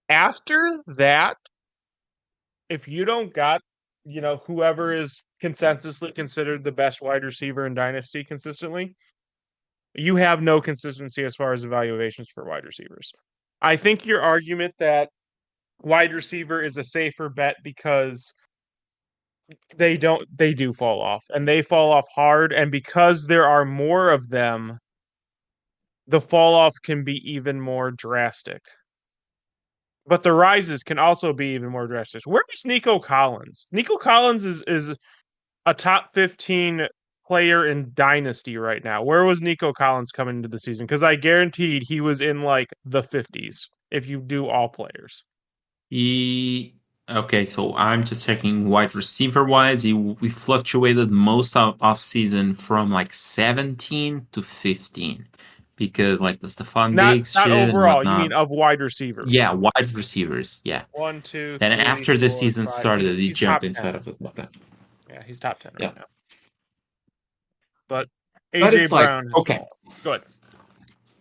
After that, if you don't got, whoever is consensusly considered the best wide receiver in Dynasty consistently, you have no consistency as far as evaluations for wide receivers. I think your argument that wide receiver is a safer bet because they do fall off and they fall off hard, and because there are more of them, the fall off can be even more drastic. But the rises can also be even more drastic. Where is Nico Collins? Nico Collins is a top 15 player in Dynasty right now. Where was Nico Collins coming into the season? Because I guaranteed he was in like the 50s if you do all players. Okay, so I'm just checking wide receiver wise. We fluctuated most off season from like 17 to 15 because like the Stephon Not Diggs not shit and overall. You whatnot. mean of wide receivers? Yeah, wide receivers. Yeah. 1, 2, Then 3, after the 4, season 5. started, he He's jumped top inside 10. of the top 10. Yeah, he's top 10 Yeah. right now. But But AJ it's like, Brown has okay, fallen. Good.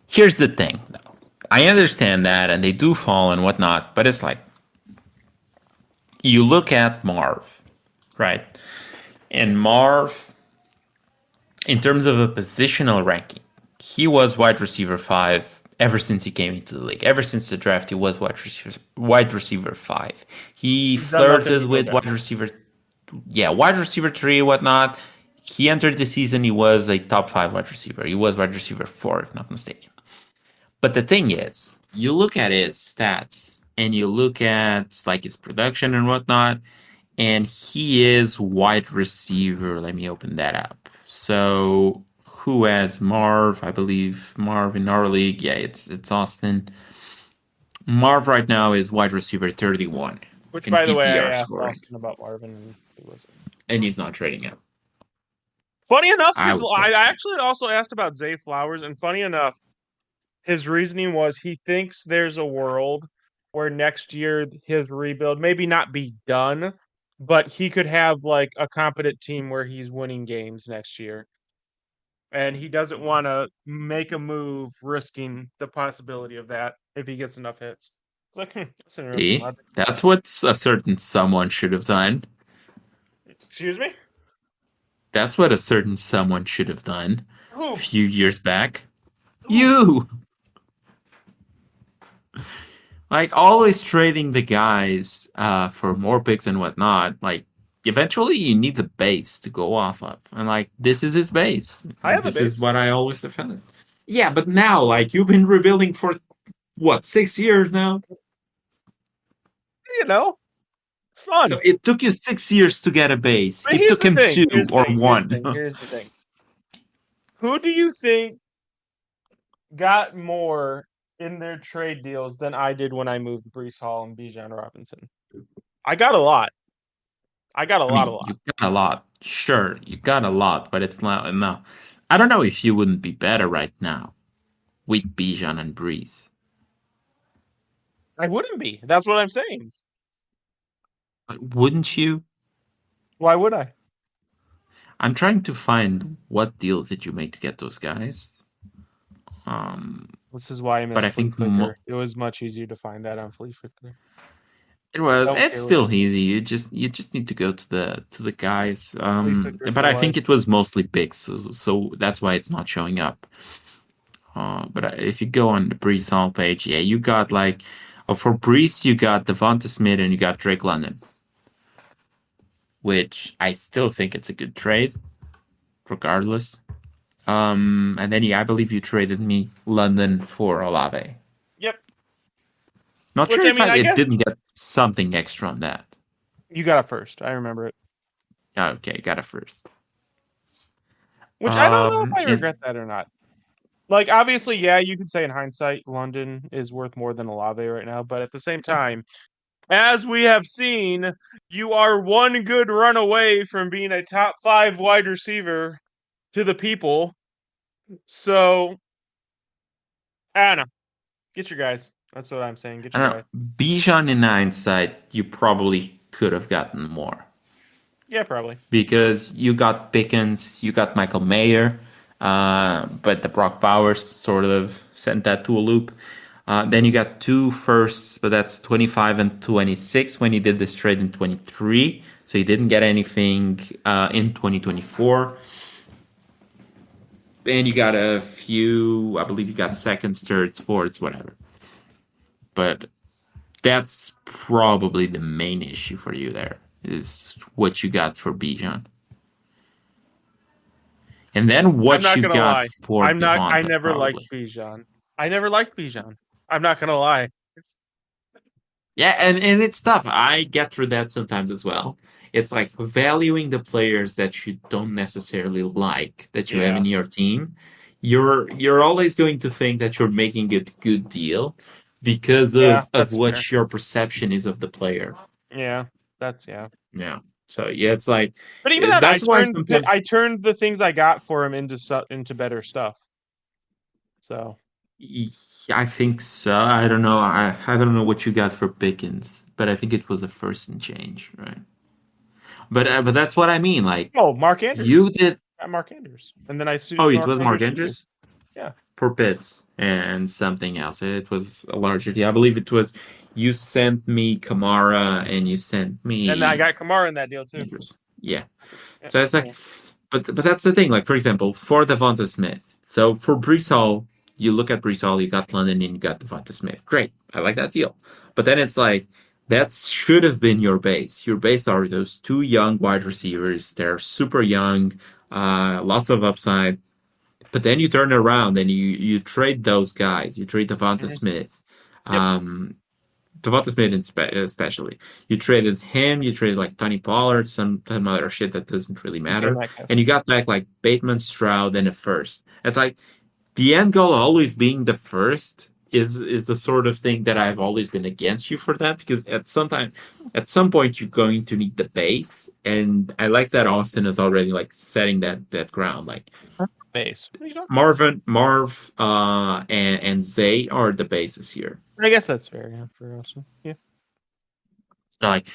here's the thing. I understand that, and they do fall and whatnot, but it's like, you look at Marv, right? And Marv, in terms of a positional ranking, he was wide receiver 5 ever since he came into the league. Ever since the draft, he was wide receiver 5. He He's done nothing flirted to go with down. wide receiver 3, whatnot. He entered the season, he was a top 5 wide receiver. He was wide receiver 4, if not mistaken. But the thing is, you look at his stats and you look at like his production and whatnot, and he is wide receiver. Let me open that up. So who has Marv? I believe Marv in our league. Yeah, it's Austin. Marv right now is wide receiver 31 Which, in by the way, PPR I asked scoring, Austin about Marvin, and he wasn't. and he's not trading up. Funny enough, I would I trust him. actually also asked about Zay Flowers, and funny enough, his reasoning was he thinks there's a world where next year his rebuild maybe not be done, but he could have like a competent team where he's winning games next year. And he doesn't want to make a move risking the possibility of that if he gets enough hits. It's like, that's an interesting See, logic. that's what a certain someone should have done. Excuse me? That's what a certain someone should have done a Who? few years back. Who? You! Like, always trading the guys for more picks and whatnot. Like, eventually you need the base to go off of. And, like, this is his base. I have a This is base. what I always defended. Yeah, but now, like, you've been rebuilding for, what, 6 years now? You know, it's fun. So it took you 6 years to get a base. But It here's took the him thing. 2 Here's the or thing. Here's the 1. thing. Here's the thing. Who do you think got more in their trade deals than I did when I moved Breece Hall and Bijan Robinson? I got a lot. I got a I lot, a mean, lot. you got a lot. Sure, you got a lot, but it's not enough. I don't know if you wouldn't be better right now with Bijan and Breeze. I wouldn't be. That's what I'm saying. Wouldn't you? Why would I? I'm trying to find what deals did you make to get those guys. This is why I But miss I Flea think Flicker. It was much easier to find that on Flea Flicker. it was. Don't It's care what still you say. easy. You just need to go to the guys. Flea Flicker But for I think life. it was mostly picks, so that's why it's not showing up. But if you go on the Breece Hall page, yeah, you got like, for Breece, you got Devonta Smith and you got Drake London, which I still think it's a good trade, regardless. And then I believe you traded me London for Olave. Yep. Not Which sure I if mean, I it guess didn't get something extra on that. you got it first. I remember it. Okay, got it first. Which I don't know if I And regret that or not. Like, obviously, yeah, you could say in hindsight, London is worth more than Olave right now. But at the same time, as we have seen, you are one good run away from being a top 5 wide receiver to the people. So, I don't know. Get your guys. That's what I'm saying. Get I your don't guys. know, Bijan in hindsight, you probably could have gotten more. Yeah, probably. Because you got Pickens, you got Michael Mayer, but the Brock Bowers sort of sent that to a loop. Then you got 2 firsts, but that's 25 and 26 when he did this trade in 23. So he didn't get anything in 2024. And you got a few, I believe you got seconds, thirds, fourths, whatever. But that's probably the main issue for you there, is what you got for Bijan. And then I'm what not you gonna got lie. for I Devonta, never liked probably. Bijan. I never liked Bijan. I'm not gonna lie. Yeah, and it's tough. I get through that sometimes as well. It's like valuing the players that you don't necessarily like that you have Yeah. in your team. You're always going to think that you're making a good deal because Yeah, of that's fair. what your perception is of the player. Yeah. Yeah. Yeah. So yeah, it's like But even that, that's why sometimes I turned the things I got for him into better stuff. So I think so. I don't know. I don't know what you got for Pickens, but I think it was a first and change, right? But that's what I mean. Like Mark you Andrews. did. Mark Andrews, and then I Oh, suited it Mark was Mark Andrews too. Andrews Yeah. for Pitts and something else. It was a larger deal. I believe it was. You sent me Kamara and you sent And I me got Kamara in that deal too. Andrews. Yeah. Yeah. So it's like, but that's the thing. Like for example, for Devonta Smith. So for Breece Hall, you look at Breece Hall, you got London, and you got Devonta Smith. Great, I like that deal. But then it's like that should have been your base. Your base are those two young wide receivers. They're super young, lots of upside. But then you turn around and you trade those guys. You trade Devonta Mhm. Smith. Yep. Devonta Smith especially. You traded him, you traded like Tony Pollard, some other shit that doesn't really DK matter. Metcalf. And you got back like Bateman, Stroud, and a first. It's like the end goal always being the first is the sort of thing that I've always been against you for that, because at some point you're going to need the base. And I like that Austin is already like setting that ground. Like Base. What are you talking Marv, and Zay are the bases here. about? I guess that's fair, yeah, for us. Yeah. Like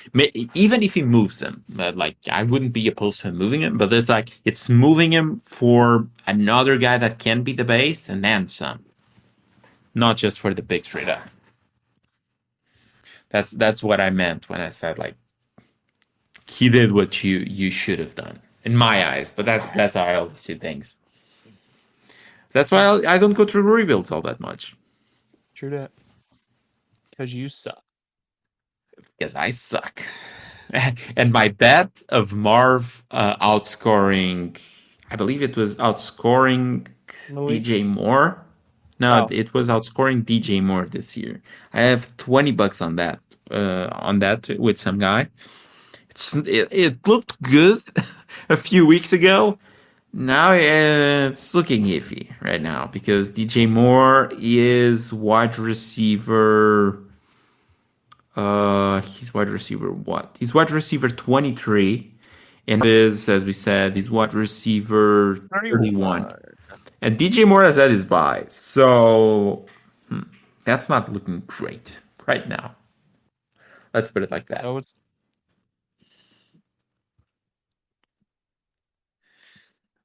even if he moves him, like I wouldn't be opposed to him moving him, but it's like it's moving him for another guy that can be the base and then some, not just for the big straight up. That's what I meant when I said like he did what you should have done in my eyes. But that's how I always see things. That's why I don't go through rebuilds all that much, True that. Because you suck. because I suck. And my bet of Marv outscoring, I believe it was outscoring Malik? DJ Moore. No, Oh. it was outscoring DJ Moore this year. I have $20 on that with some guy. It looked good a few weeks ago. Now it's looking iffy right now because DJ Moore is wide receiver. He's wide receiver what? He's wide receiver 23, and is, as we said, he's wide receiver 31. 31. And DJ Moore has had his buys, so that's not looking great right now. Let's put it like that. Oh, it's.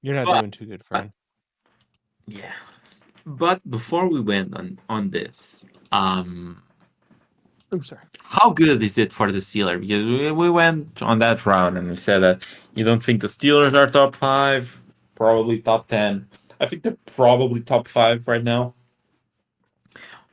You're not But doing too good, friend. yeah, but before we went on this, I'm sorry. how good is it for the Steelers? Because we went on that round and we said that you don't think the Steelers are top 5, probably top 10. I think they're probably top 5 right now.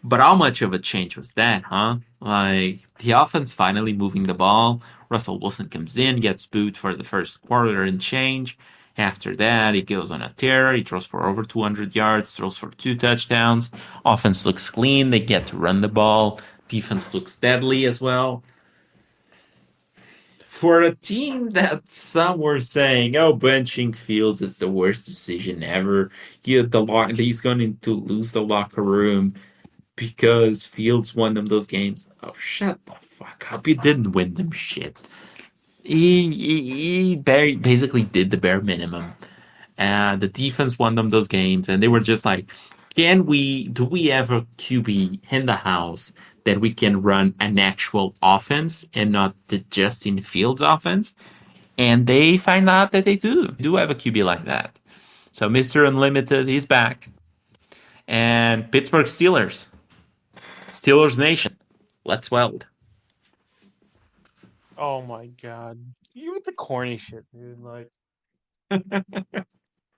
But how much of a change was that, huh? Like, the offense finally moving the ball. Russell Wilson comes in, gets booed for the first quarter and change. After that, he goes on a tear. He throws for over 200 yards, throws for 2 touchdowns. Offense looks clean. They get to run the ball. Defense looks deadly as well. For a team that some were saying, "Oh, benching Fields is the worst decision ever," he's going to lose the locker room because Fields won them those games. Oh, shut the fuck up! He didn't win them shit. He basically did the bare minimum, and the defense won them those games, and they were just like, do we have a QB in the house that we can run an actual offense and not the Justin Fields offense? And they find out that they do have a QB like that. So Mr. Unlimited, he's back. And Pittsburgh Steelers Nation, let's weld. Oh my god. You with the corny shit, dude. Like.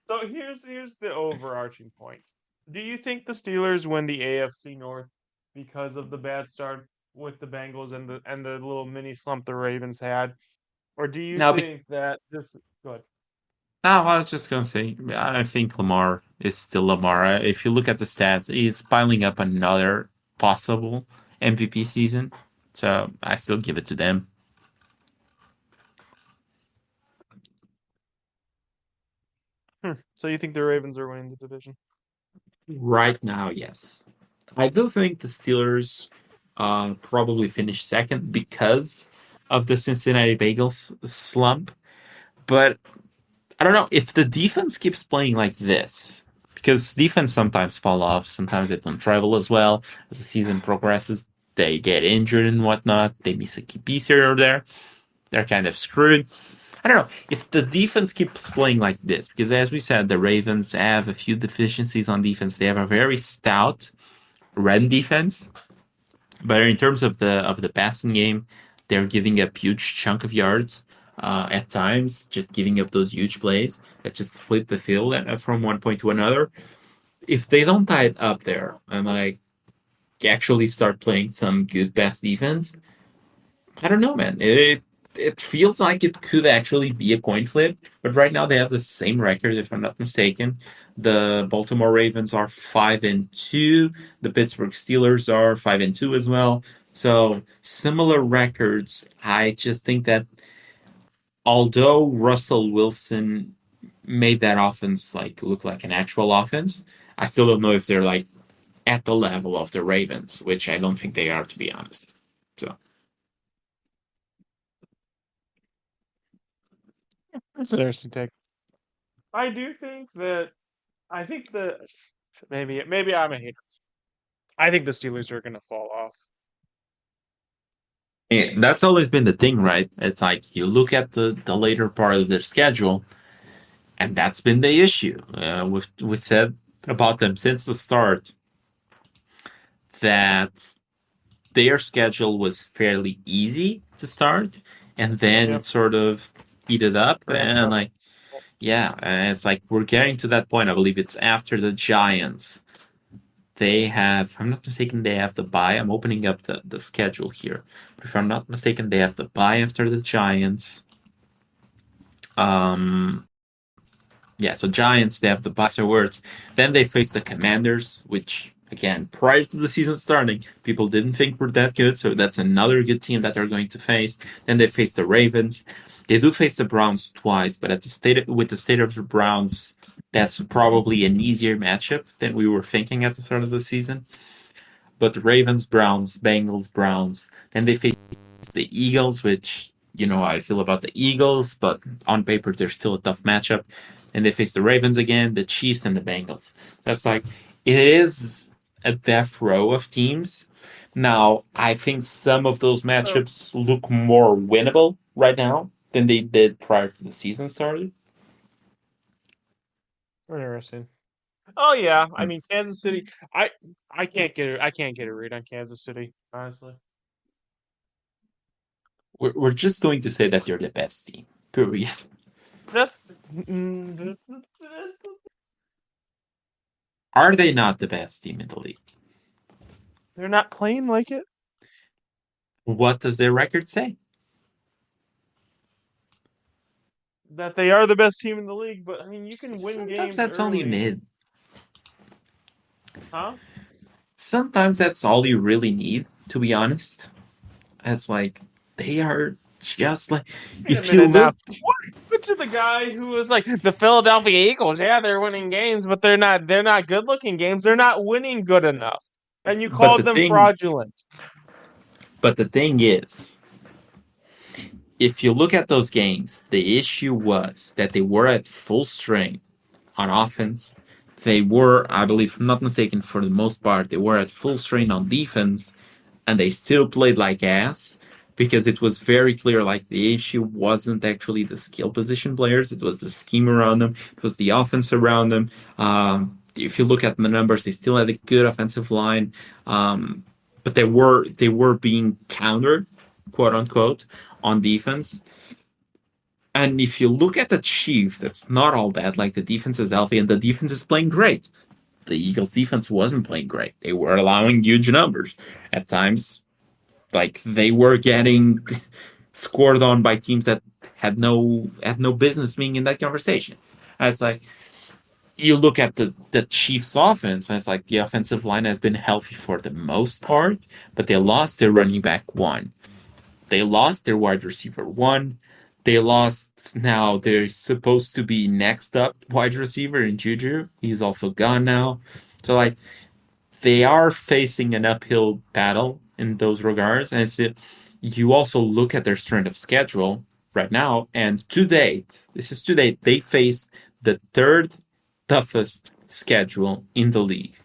So here's the overarching point. Do you think the Steelers win the AFC North because of the bad start with the Bengals and the little mini slump the Ravens had? Or do you Now, think that this good? no, I was just gonna say, I think Lamar is still Lamar. If you look at the stats, he's piling up another possible MVP season. So I still give it to them. So you think the Ravens are winning the division? Right now, yes. I do think the Steelers probably finish second because of the Cincinnati Bengals slump. But I don't know if the defense keeps playing like this, because defense sometimes fall off, sometimes they don't travel as well as the season progresses. They get injured and whatnot. They miss a key piece here or there. They're kind of screwed. I don't know if the defense keeps playing like this, because as we said, the Ravens have a few deficiencies on defense. They have a very stout run defense, but in terms of the passing game, they're giving up huge chunk of yards at times, just giving up those huge plays that just flip the field from one point to another. if they don't tie it up there and like actually start playing some good pass defense, I don't know, man. It feels like it could actually be a coin flip, but right now they have the same record, if I'm not mistaken. The Baltimore Ravens are 5-2. The Pittsburgh Steelers are 5-2 as well. So similar records. I just think that although Russell Wilson made that offense like look like an actual offense, I still don't know if they're like at the level of the Ravens, which I don't think they are, to be honest. So That's an interesting take. I do think that I think that maybe I'm a hater. I think the Steelers are going to fall off. and that's always been the thing, right? It's like you look at the later part of their schedule, and that's been the issue. We said about them since the start that their schedule was fairly easy to start, and then Yep, it sort of heated up, ramped and up. like yeah, and it's like we're getting to that point. I believe it's after the Giants. They have, if I'm not mistaken, they have the bye. I'm opening up the schedule here. But if I'm not mistaken, they have the bye after the Giants. Um, yeah, so Giants, they have the bye afterwards. Then they face the Commanders, which, again, prior to the season starting, people didn't think were that good. So that's another good team that they're going to face. Then they face the Ravens. They do face the Browns twice, but with the state of the Browns, that's probably an easier matchup than we were thinking at the start of the season. But the Ravens, Browns, Bengals, Browns. Then they face the Eagles, which you know how I feel about the Eagles, but on paper they're still a tough matchup. And they face the Ravens again, the Chiefs, and the Bengals. That's like it is a death row of teams. Now, I think some of those Oh, matchups look more winnable right now than they did prior to the season started. interesting. Oh yeah, I mean Kansas City. I I can't get a read on Kansas City, honestly. We're just going to say that they're the best team. Period. That's that's Are they not the best team in the league? they're not playing like it. What does their record say? That they are the best team in the league, but I mean you can win Sometimes games that's only early, mid. huh? Sometimes that's all you really need, to be honest. It's like they are just like Wait a if you minute now. look, What happened to the guy who was like the Philadelphia Eagles? Yeah, they're winning games, but they're not good looking games. They're not winning good enough. And you but called the them thing, fraudulent. but the thing is, if you look at those games, the issue was that they were at full strength on offense. They were, I believe, if I'm not mistaken, for the most part, they were at full strength on defense, and they still played like ass because it was very clear like the issue wasn't actually the skill position players, it was the scheme around them, it was the offense around them. If you look at the numbers, they still had a good offensive line, but they were being countered, quote unquote, on defense. And if you look at the Chiefs, it's not all bad. Like the defense is healthy and the defense is playing great. The Eagles defense wasn't playing great. They were allowing huge numbers at times. Like they were getting scored on by teams that had no business being in that conversation. And it's like you look at the Chiefs offense, and it's like the offensive line has been healthy for the most part, but they lost their running back one. They lost their wide receiver one. They lost now they're supposed to be next up wide receiver in Juju. He's also gone now. So like they are facing an uphill battle in those regards. And you also look at their strength of schedule right now, and to date, they face the third toughest schedule in the league.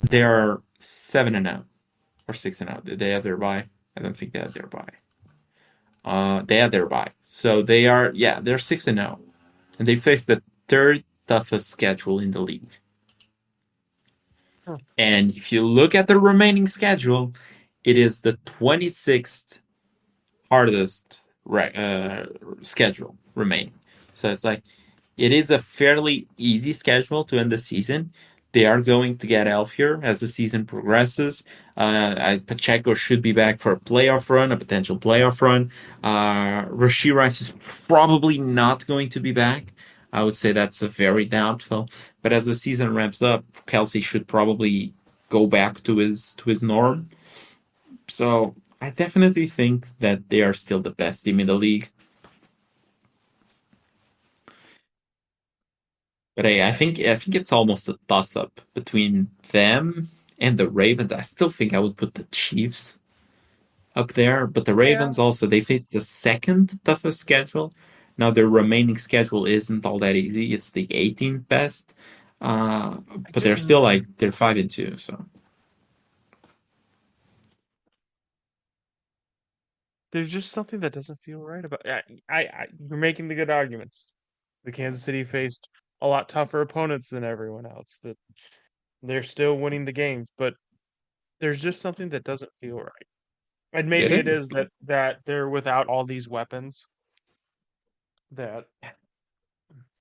They are 7-0 or 6-0. Did they have their bye? I don't think they had their bye. They had their bye. So they're 6-0. And they face the third toughest schedule in the league. Huh. And if you look at the remaining schedule, it is the 26th hardest schedule remaining. So it's like It is a fairly easy schedule to end the season. They are going to get healthier as the season progresses. Pacheco should be back for a playoff run, a potential playoff run. Rashid Rice is probably not going to be back. I would say that's a very doubtful. But as the season ramps up, Kelsey should probably go back to his norm. So I definitely think that they are still the best team in the league. But hey, I think it's almost a toss up between them and the Ravens. I still think I would put the Chiefs up there, but the Yeah, Ravens also they face the second toughest schedule. Now their remaining schedule isn't all that easy. It's the 18th best, uh, I but they're just still like they're 5-2. So there's just something that doesn't feel right about. You're making the good arguments. The Kansas City faced a lot tougher opponents than everyone else. That they're still winning the games, but there's just something that doesn't feel right. And it maybe it is. is that they're without all these weapons. That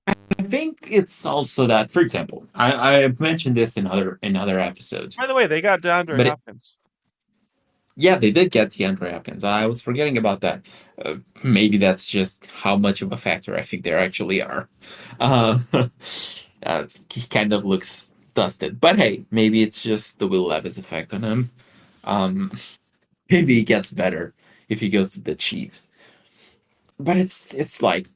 I think it's also that, for example, I've mentioned this in other episodes, by the way, they got DeAndre but Hopkins. yeah, they did get DeAndre Hopkins. I was forgetting about that. Maybe that's just how much of a factor I think there actually are. Uh, he kind of looks dusted, but hey, maybe it's just the Will Levis effect on him. Um, maybe he gets better if he goes to the Chiefs. But it's like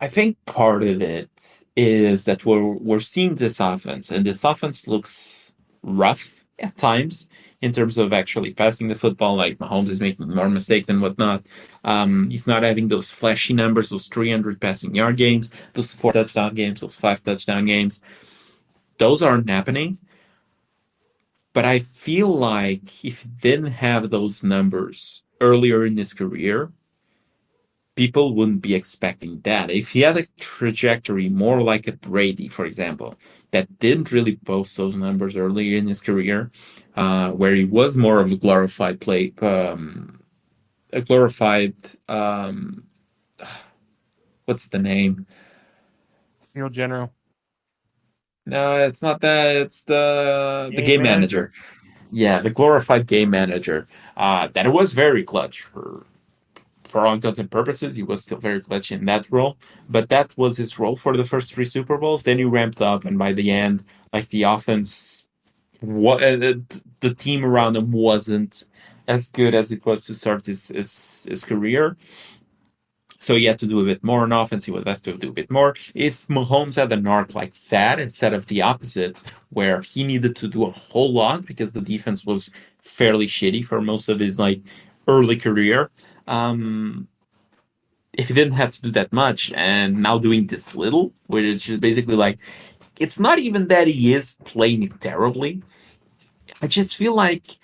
I think part of it is that we're seeing this offense, and this offense looks rough at times in terms of actually passing the football. Like Mahomes is making more mistakes and whatnot. He's not having those flashy numbers, those 300 passing yard games, those 4 touchdown games, those 5 touchdown games. Those aren't happening. But I feel like if he didn't have those numbers earlier in his career, people wouldn't be expecting that. If he had a trajectory more like a Brady, for example, that didn't really post those numbers earlier in his career, where he was more of a glorified a glorified, um, what's the name? Field general, No, it's not that. It's the game game manager. manager. Yeah, the glorified game manager. That it was very clutch for all intents and purposes, he was still very clutch in that role. But that was his role for the first 3 Super Bowls. Then he ramped up, and by the end, like the offense, what the team around him wasn't as good as it was to start his career. So he had to do a bit more on offense. He was asked to do a bit more. If Mahomes had an arc like that instead of the opposite, where he needed to do a whole lot because the defense was fairly shitty for most of his like early career, um, if he didn't have to do that much and now doing this little, which is just basically like it's not even that he is playing terribly. I just feel like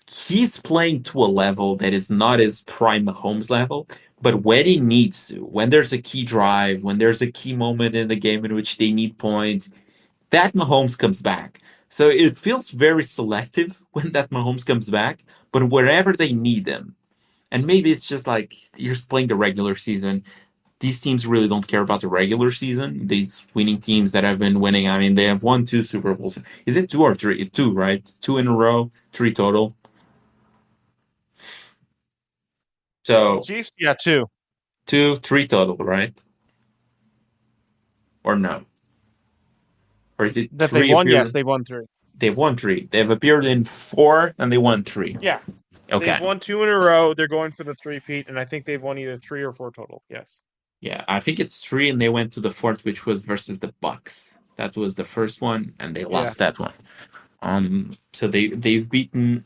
he's playing to a level that is not his prime Mahomes level. But when he needs to, when there's a key drive, when there's a key moment in the game in which they need points, that Mahomes comes back. So it feels very selective when that Mahomes comes back. But wherever they need him, and maybe it's just like you're playing the regular season. These teams really don't care about the regular season. These winning teams that have been winning, I mean, they have won 2 Super Bowls. Is it 2 or 3? 2, right? 2 in a row, 3 total. The So Chiefs, yeah, two. 3 total, right? Or no? Or is it That they've three won. Yes, appear? they've won three. They've won three. They've appeared in four and they won three. Yeah, they've Okay. won two in a row. They're going for the three-peat, and I think they've won either three or four total. Yes. Yeah, I think it's three, and they went to the fourth, which was versus the Bucks. That was the first one, and they Yeah. lost that one. So they've beaten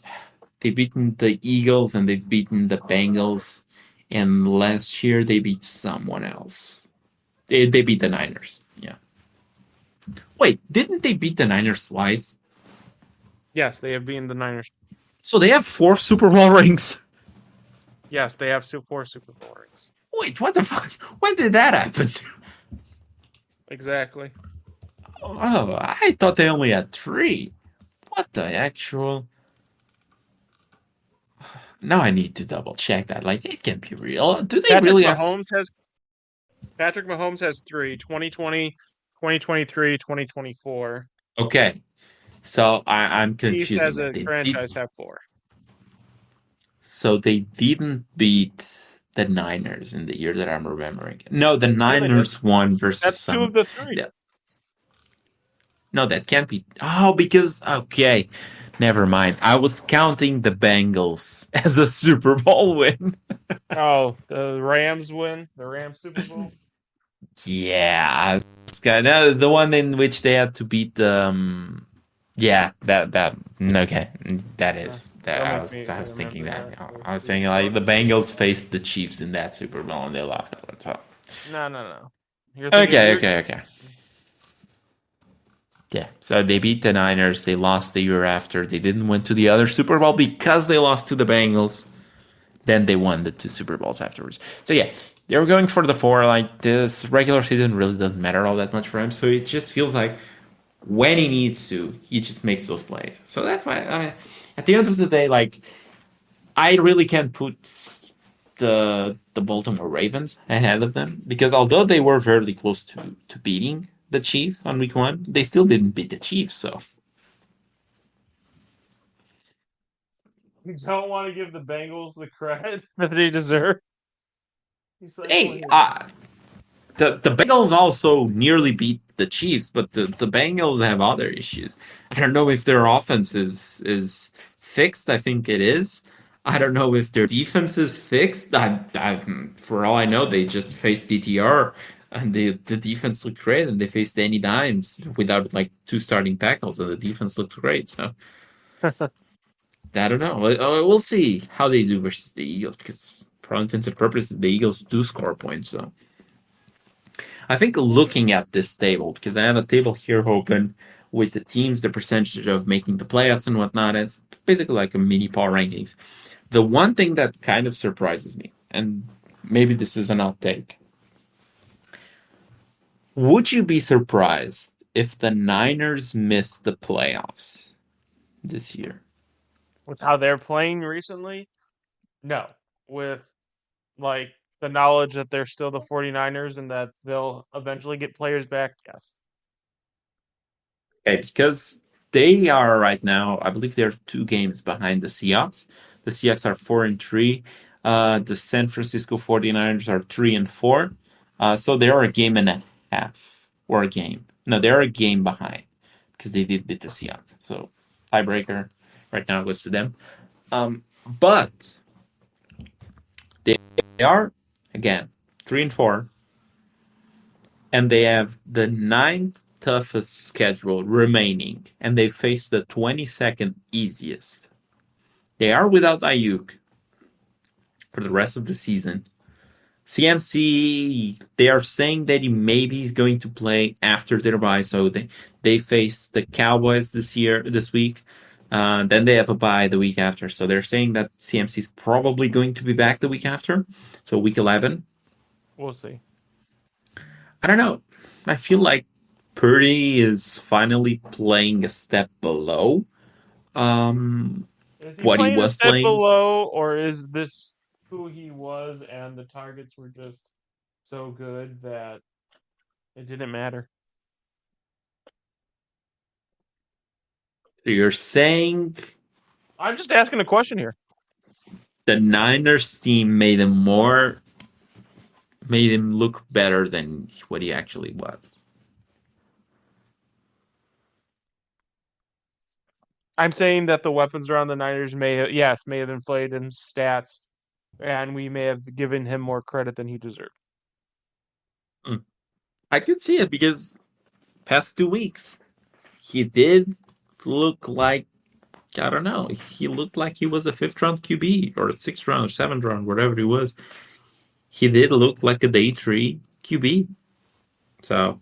the Eagles and they've beaten the Bengals, and last year they beat someone else. They beat the Niners. Yeah. Wait, didn't they beat the Niners twice? Yes, they have been the Niners. So they have 4 Super Bowl rings. Yes, they have four Super Bowl rings. Wait, what the fuck? When did that happen? Exactly. Oh, I thought they only had 3. What the actual? Now I need to double check that. Like, it can't be real. Do they Patrick really have? Mahomes has Patrick Mahomes has 3: 2020, 2023, 2024. Okay, so I'm Chiefs confusing as that. a franchise have 4. So they didn't beat the Niners in the year that I'm remembering. No, the Yeah, they did. Niners won versus That's 2 some. of the 3. No, that can't be. Oh, because okay, never mind. I was counting the Bengals as a Super Bowl win. Oh, the Rams win. The Rams Super Bowl. Yeah, I was kind of the one in which they had to beat the. Yeah, that okay, that is that. Don't I make was me I was thinking remember that. that. The I was Super thinking Bowl. like the Bengals faced the Chiefs in that Super Bowl and they lost that one. So No, no, no. You're thinking okay, you're okay, okay. Yeah, so they beat the Niners. They lost the year after. They didn't win to the other Super Bowl because they lost to the Bengals. Then they won the 2 Super Bowls afterwards. So yeah, they were going for the 4. Like this regular season really doesn't matter all that much for him. So it just feels like when he needs to, he just makes those plays. So that's why at the end of the day, like I really can't put the Baltimore Ravens ahead of them because although they were very close to beating the Chiefs on week 1, they still didn't beat the Chiefs. So You don't want to give the Bengals the credit that they deserve. He's cycling hey, here. the Bengals also nearly beat the Chiefs, but the Bengals have other issues. I don't know if their offense is fixed. I think it is. I don't know if their defense is fixed. For all I know, they just faced DTR and the defense looked great, and they faced Danny Dimes without like 2 starting tackles, and the defense looked great. So I don't know. We'll see how they do versus the Eagles because for all intents and purposes, the Eagles do score points. So I think looking at this table, because I have a table here open with the teams, the percentage of making the playoffs and whatnot, and it's basically like a mini power rankings. The one thing that kind of surprises me, and maybe this is an hot take, would you be surprised if the Niners missed the playoffs this year? With how they're playing recently, no. With like the knowledge that they're still the 49ers and that they'll eventually get players back, yes. Okay, because they are right now, I believe they're 2 games behind the Seahawks. The Seahawks are 4-3. The San Francisco 49ers are 3-4. So they are a game and a half or a game. No, they're a game behind because they did beat the Seahawks. So tiebreaker right now goes to them. But they are again 3-4, and they have the ninth toughest schedule remaining, and they face the 22nd easiest. They are without Ayuk for the rest of the season. CMC, they are saying that he maybe is going to play after their bye, so they face the Cowboys this week. Then they have a bye the week after, so they're saying that CMC is probably going to be back the week after, so week 11. We'll see. I don't know. I feel like Purdy is finally playing a step below Is he what he playing a was step playing. below, or is this who he was and the targets were just so good that it didn't matter? You're saying I'm just asking a question here. the Niners team made him look better than what he actually was. I'm saying that the weapons around the Niners may have inflated his stats, and we may have given him more credit than he deserved. Mm. I could see it because past 2 weeks he did look like I don't know. He looked like he was a 5th round QB or a 6th round or 7th round, whatever he was. He did look like a day 3 QB. So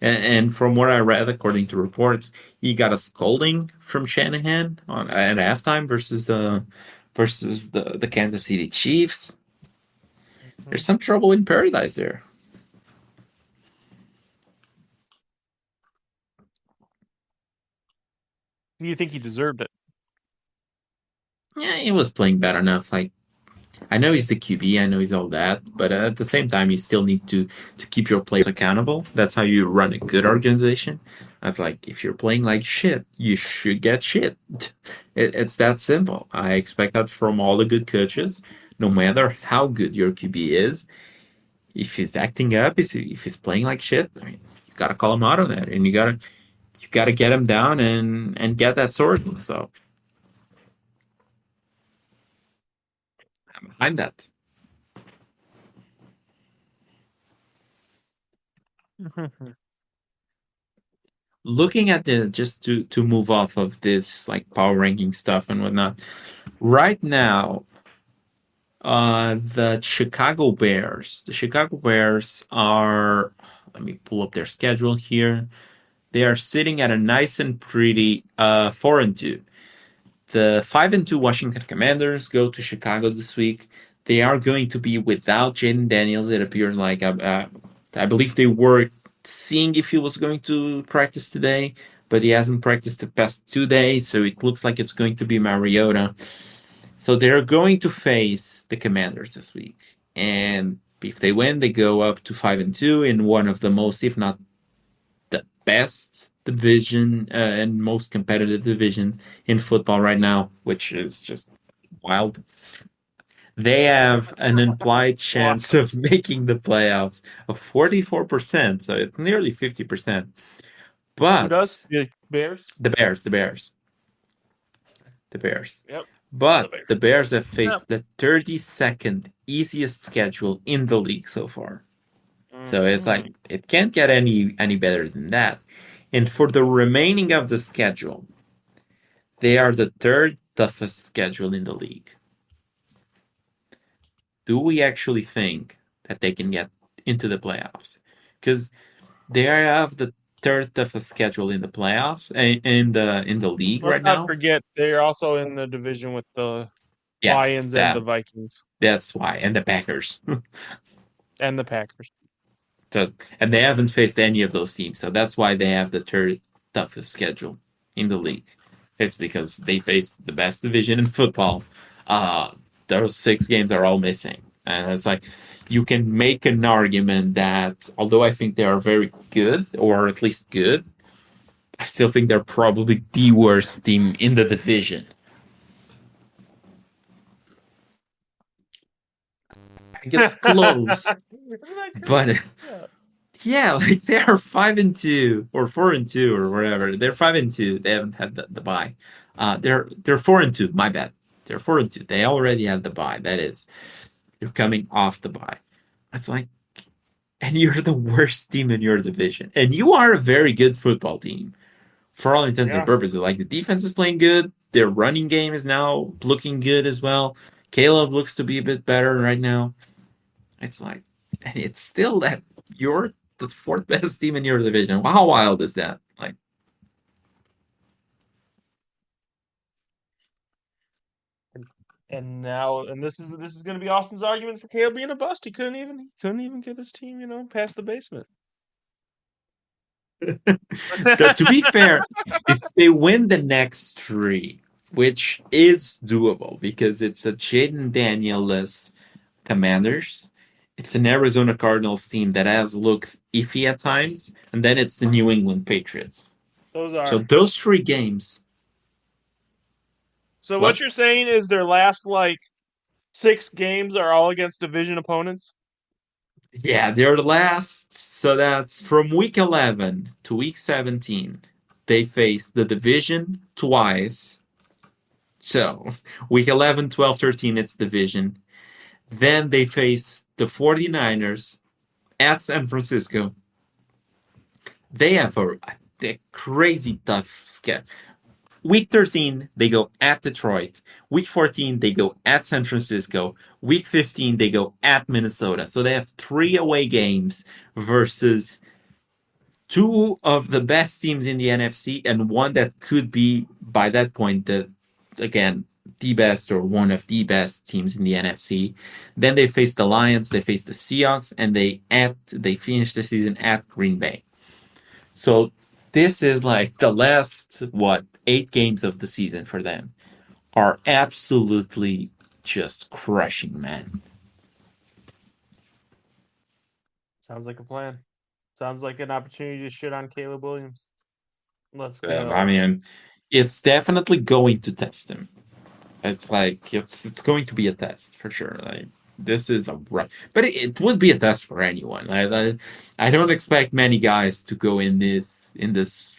and from what I read, according to reports, he got a scolding from Shanahan at halftime versus the Kansas City Chiefs. There's Mhm. some trouble in paradise there. Do you think he deserved it? Yeah, he was playing bad enough. Like I know he's the QB, I know he's all that, but at the same time, you still need to keep your players accountable. That's how you run a good organization. That's like if you're playing like shit, you should get shit. It's that simple. I expect that from all the good coaches, no matter how good your QB is. If he's acting up, if he's playing like shit, I mean, you gotta call him out on that, and you gotta get him down and get that sorted. So I'm behind that. Looking at the just to move off of this like power ranking stuff and whatnot. Right now, the Chicago Bears. The Chicago Bears are. Let me pull up their schedule here. They are sitting at a nice and pretty 4-2. The 5-2 Washington Commanders go to Chicago this week. They are going to be without Jaden Daniels. It appears like I believe they were seeing if he was going to practice today, but he hasn't practiced the past 2 days, so it looks like it's going to be Mariota. So they're going to face the Commanders this week, and if they win, they go up to 5-2 in one of the most, if not the best division and most competitive division in football right now, which is just wild. They have an implied chance of making the playoffs of 44%, so it's nearly 50%. Who does? But The Bears? the Bears, the Bears, the Bears. Yep. But Bears. the Bears have faced the 32nd easiest schedule in the league so far. So it's like it can't get any better than that. And for the remaining of the schedule, they are the third toughest schedule in the league. Do we actually think that they can get into the playoffs? Because they have the third toughest schedule in the playoffs in the league Let's right not now. forget they're also in the division with the Yes, Lions and the Vikings that's why, and the Packers. and the Packers. So, and they haven't faced any of those teams, so that's why they have the third toughest schedule in the league. It's because they faced the best division in football. Those 6 games are all missing, and it's like you can make an argument that although I think they are very good, or at least good, I still think they're probably the worst team in the division. I think it's close, but yeah, like they are 5-2 or 4-2 or whatever. They're 5-2. They haven't had the bye. They're 4-2. My bad. They're 4-2. They already had the bye. That is, you're coming off the bye. That's like, and you're the worst team in your division, and you are a very good football team for all intents and purposes. Like the defense is playing good. Their running game is now looking good as well. Caleb looks to be a bit better right now. It's like, and it's still that you're the fourth best team in your division. How wild is that? Like, and now, and this is going to be Austin's argument for Caleb being a bust. He couldn't even get his team, past the basement. to be fair, if they win the next 3, which is doable because it's a Jaden Daniels Commanders, it's an Arizona Cardinals team that has looked iffy at times, and then it's the New England Patriots. So those 3 games. So what you're saying is their last 6 games are all against division opponents? Yeah, they're the last. So that's from week 11 to week 17. They face the division twice. So week 11, 12, 13, it's division. Then they face the 49ers at San Francisco. They have a crazy tough schedule. Week 13, they go at Detroit. Week 14, they go at San Francisco. Week 15, they go at Minnesota. So they have 3 away games versus 2 of the best teams in the NFC and one that could be, by that point, the best or one of the best teams in the NFC. Then they face the Lions, they face the Seahawks, and they finish the season at Green Bay. So this is like the last 8 games of the season for them are absolutely just crushing, man. Sounds like a plan. Sounds like an opportunity to shit on Caleb Williams. Let's I go. mean, it's definitely going to test him. It's like it's going to be a test for sure. Like this is a right, but it would be a test for anyone. I don't expect many guys to go in this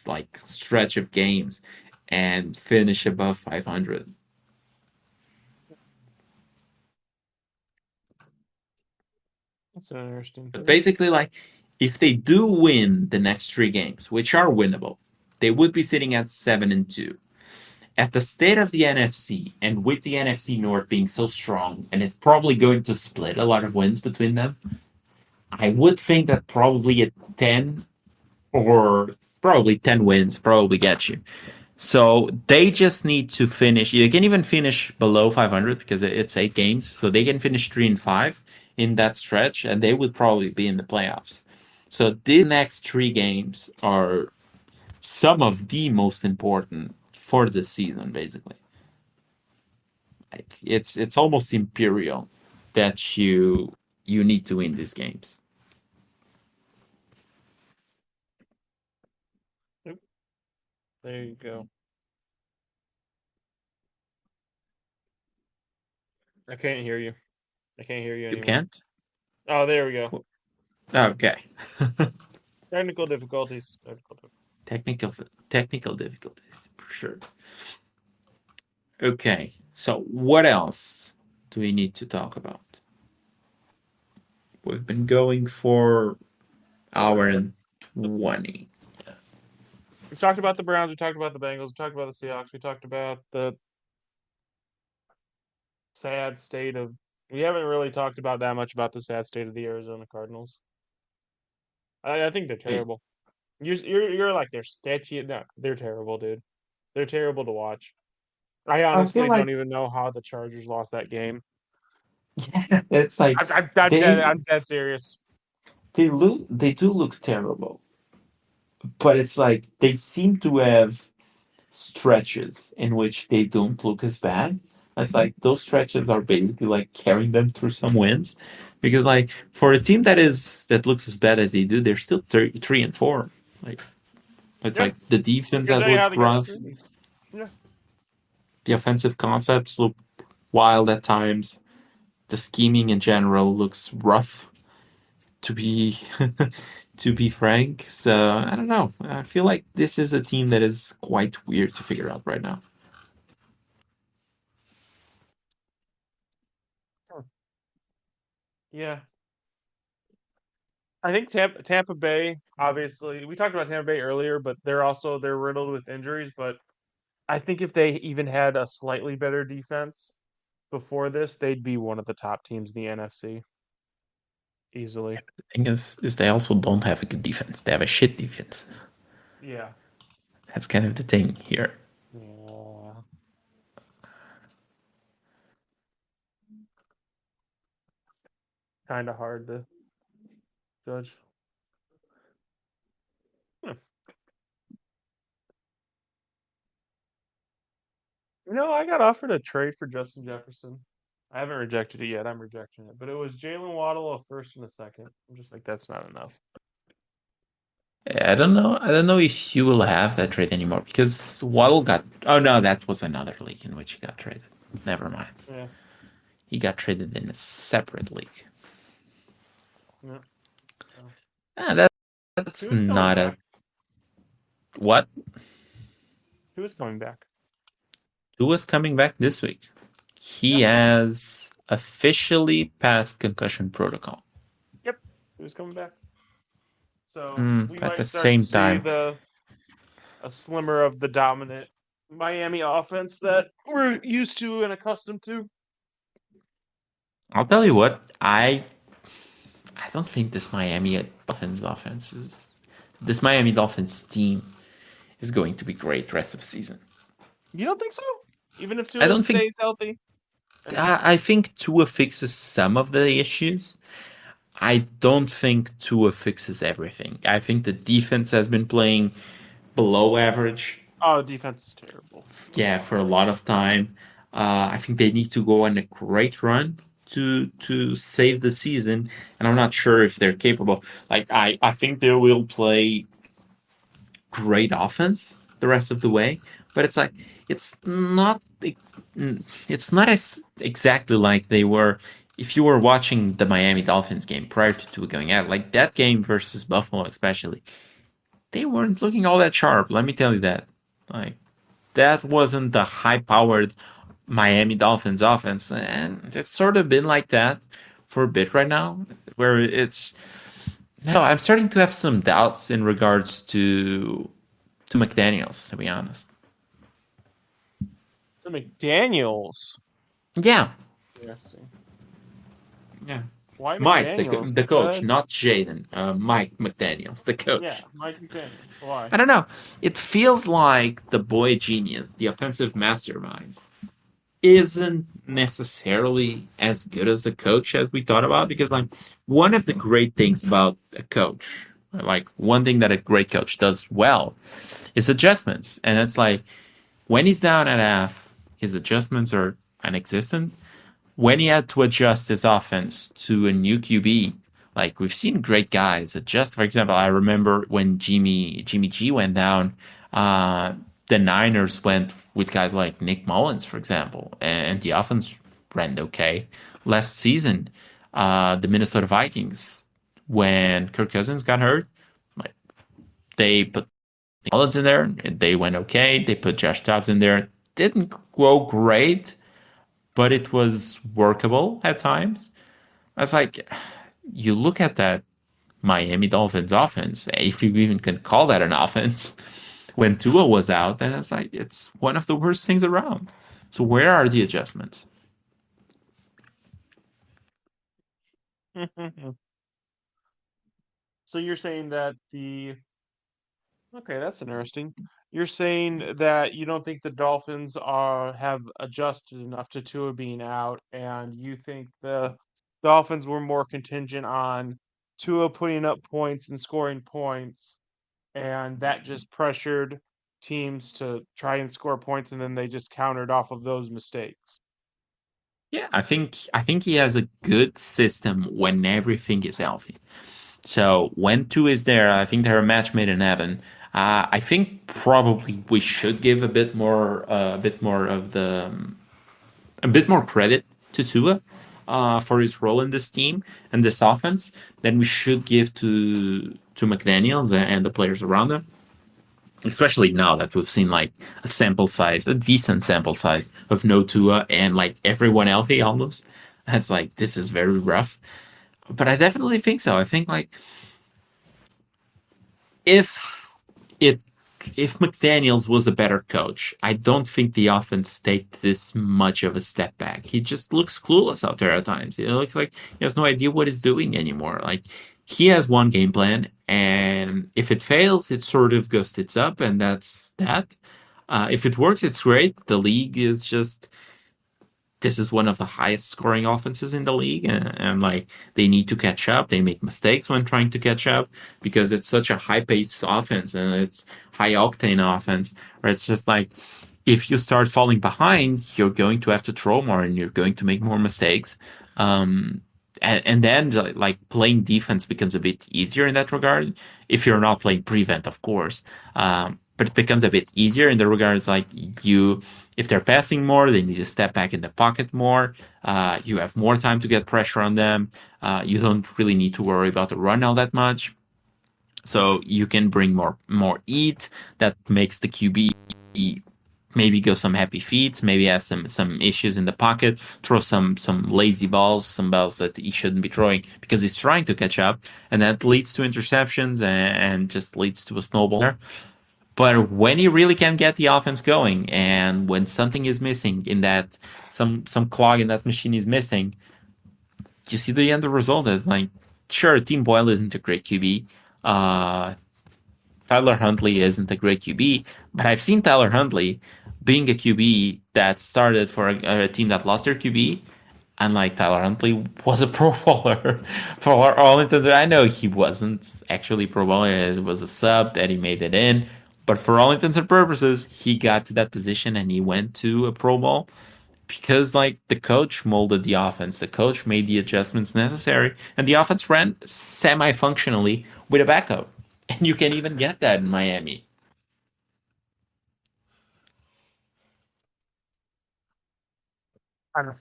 like stretch of games and finish above 500. That's an interesting But take. basically, like if they do win the next three games, which are winnable, they would be sitting at 7-2. At the state of the NFC, and with the NFC North being so strong, and it's probably going to split a lot of wins between them, I would think that probably a 10 or probably 10 wins probably gets you. So they just need to finish. They can even finish below 500 because it's 8 games. So they can finish 3-5 in that stretch, and they would probably be in the playoffs. So these next 3 games are some of the most important for the season, basically. Like it's almost imperial that you need to win these games. Oop, there you go. I can't hear you. I can't hear you You anymore. can't? Oh, there we go. Okay. Technical difficulties. technical technical difficulties for sure. Okay, so what else do we need to talk about? We've been going for hour and 20. We talked about the Browns. We talked about the Bengals. We talked about the Seahawks. We talked about the sad state of. We haven't really talked about that much about the sad state of the Arizona Cardinals. I think they're Hey, terrible. You're like they're sketchy. No, they're terrible, dude. They're terrible to watch. I I feel honestly don't like even know how the Chargers lost that game. yeah, it's like I'm dead. they I'm dead serious. they do look terrible, but it's like they seem to have stretches in which they don't look as bad. It's like those stretches are basically like carrying them through some wins, because like for a team that looks as bad as they do, they're still 3-4. Like it's Yeah, like the I defense can has tell you how looked they got rough. through. Yeah, The offensive concepts look wild at times. The scheming in general looks rough, to be to be frank. So I don't know. I feel like this is a team that is quite weird to figure out right now. huh, yeah. I think Tampa Bay. Obviously, we talked about Tampa Bay earlier, but they're riddled with injuries. But I think if they even had a slightly better defense before this, they'd be one of the top teams in the NFC easily. The thing is they also don't have a good defense. They have a shit defense. Yeah. That's kind of the thing here. Yeah. Kind of hard to judge. Hmm. I got offered a trade for Justin Jefferson. I haven't rejected it yet. I'm rejecting it. But it was Jalen Waddle, a first and a second. I'm just like, that's not enough. Yeah, I don't know. I don't know if you will have that trade anymore because Waddle got. Oh no, that was another league in which he got traded. Never mind. Yeah. He got traded in a separate league. Yeah. So. Ah, that's Who's coming not a back? what? Who's coming back? Who was coming back this week? He Yeah. has officially passed concussion protocol. Yep. Who's coming back? So we At the might start to same see time, a slimmer of the dominant Miami offense that we're used to and accustomed to. I'll tell you what. I don't think this Miami Dolphins team is going to be great rest of season. You don't think so? Even if I Tua don't think stays healthy? I think Tua fixes some of the issues. I don't think Tua fixes everything. I think the defense has been playing below average, Oh, defense is terrible. Let's yeah, not for a lot of time. I think they need to go on a great run to save the season, and I'm not sure if they're capable. Like I think they will play great offense the rest of the way, but it's like it's not it's not as exactly like they were if you were watching the Miami Dolphins game prior to going out, like that game versus Buffalo especially. They weren't looking all that sharp, let me tell you that. Like that wasn't the high powered Miami Dolphins offense, and it's sort of been like that for a bit right now, where it's no, I'm starting to have some doubts in regards to McDaniels, to be honest. So McDaniels. Yeah, Interesting. yeah. Why Mike, McDaniels? the coach, Good. not Jaden. Mike McDaniels, the Yeah, coach. Mike McDaniels. Why? I don't know. It feels like the boy genius, the offensive mastermind, isn't necessarily as good as a coach as we thought about. Because, like, one of the great things about a coach, like, one thing that a great coach does well is adjustments. And it's like, when he's down at half, his adjustments are non-existent. When he had to adjust his offense to a new QB, like we've seen great guys adjust. For example, I remember when Jimmy G went down, uh, the Niners went with guys like Nick Mullins, for example, and the offense ran okay. Last season, the Minnesota Vikings, when Kirk Cousins got hurt, like they put Mullins in there, they went okay. They put Josh Dobbs in there, didn't go great, but it was workable at times. I was like, you look at that Miami Dolphins offense, if you even can call that an offense, when Tua was out, then it's like it's one of the worst things around. So where are the adjustments? So you're saying that the okay, that's interesting. You're saying that you don't think the Dolphins are have adjusted enough to Tua being out, and you think the Dolphins were more contingent on Tua putting up points and scoring points, and that just pressured teams to try and score points, and then they just countered off of those mistakes. Yeah, I think he has a good system when everything is healthy. So when two is there, I think they're a match made in heaven. I think probably we should give a bit more credit to Tua for his role in this team and this offense than we should give to McDaniels and the players around him. Especially now that we've seen like a decent sample size of no Tua and like everyone healthy almost. That's like this is very rough. But I definitely think so. I think like if it if McDaniels was a better coach, I don't think the offense takes this much of a step back. He just looks clueless out there at times. It looks like he has no idea what he's doing anymore. Like he has one game plan, and if it fails, it sort of goes tits up, and that's that. If it works, it's great. The league is just this is one of the highest scoring offenses in the league, and like they need to catch up. They make mistakes when trying to catch up because it's such a high paced offense and it's high octane offense where it's just like if you start falling behind, you're going to have to throw more and you're going to make more mistakes. And then like playing defense becomes a bit easier in that regard if you're not playing prevent, of course. But it becomes a bit easier in the regards like you if they're passing more, they need to step back in the pocket more. You have more time to get pressure on them. You don't really need to worry about the run all that much. So you can bring more eat. That makes the QB maybe go some happy feet, maybe have some issues in the pocket, throw some lazy balls, some balls that he shouldn't be throwing because he's trying to catch up, and that leads to interceptions and just leads to a snowball there. But when you really can get the offense going, and when something is missing in that, some clog in that machine is missing, you see the end result is like, sure, Tim Boyle isn't a great QB. Uh, Tyler Huntley isn't a great QB, but I've seen Tyler Huntley being a QB that started for a team that lost their QB. And like Tyler Huntley was a Pro Bowler for all intents. I know he wasn't actually Pro Bowler; it was a sub that he made it in. But for all intents and purposes, he got to that position and he went to a Pro Bowl. because like the coach molded the offense, the coach made the adjustments necessary, and the offense ran semi-functionally with a backup. And you can even get that in Miami. I don't.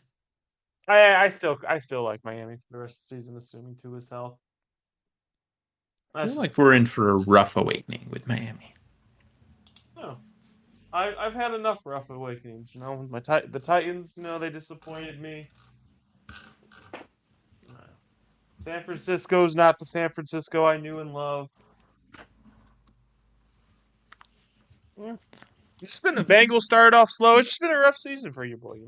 I still like Miami for the rest of the season, assuming two is health. I That's feel just like we're in for a rough awakening with Miami. no. I've had enough rough awakenings. The Titans, they disappointed me. San Francisco's not the San Francisco I knew and loved. Yeah. It's been the Bengals started off slow. It's just been a rough season for you, boy.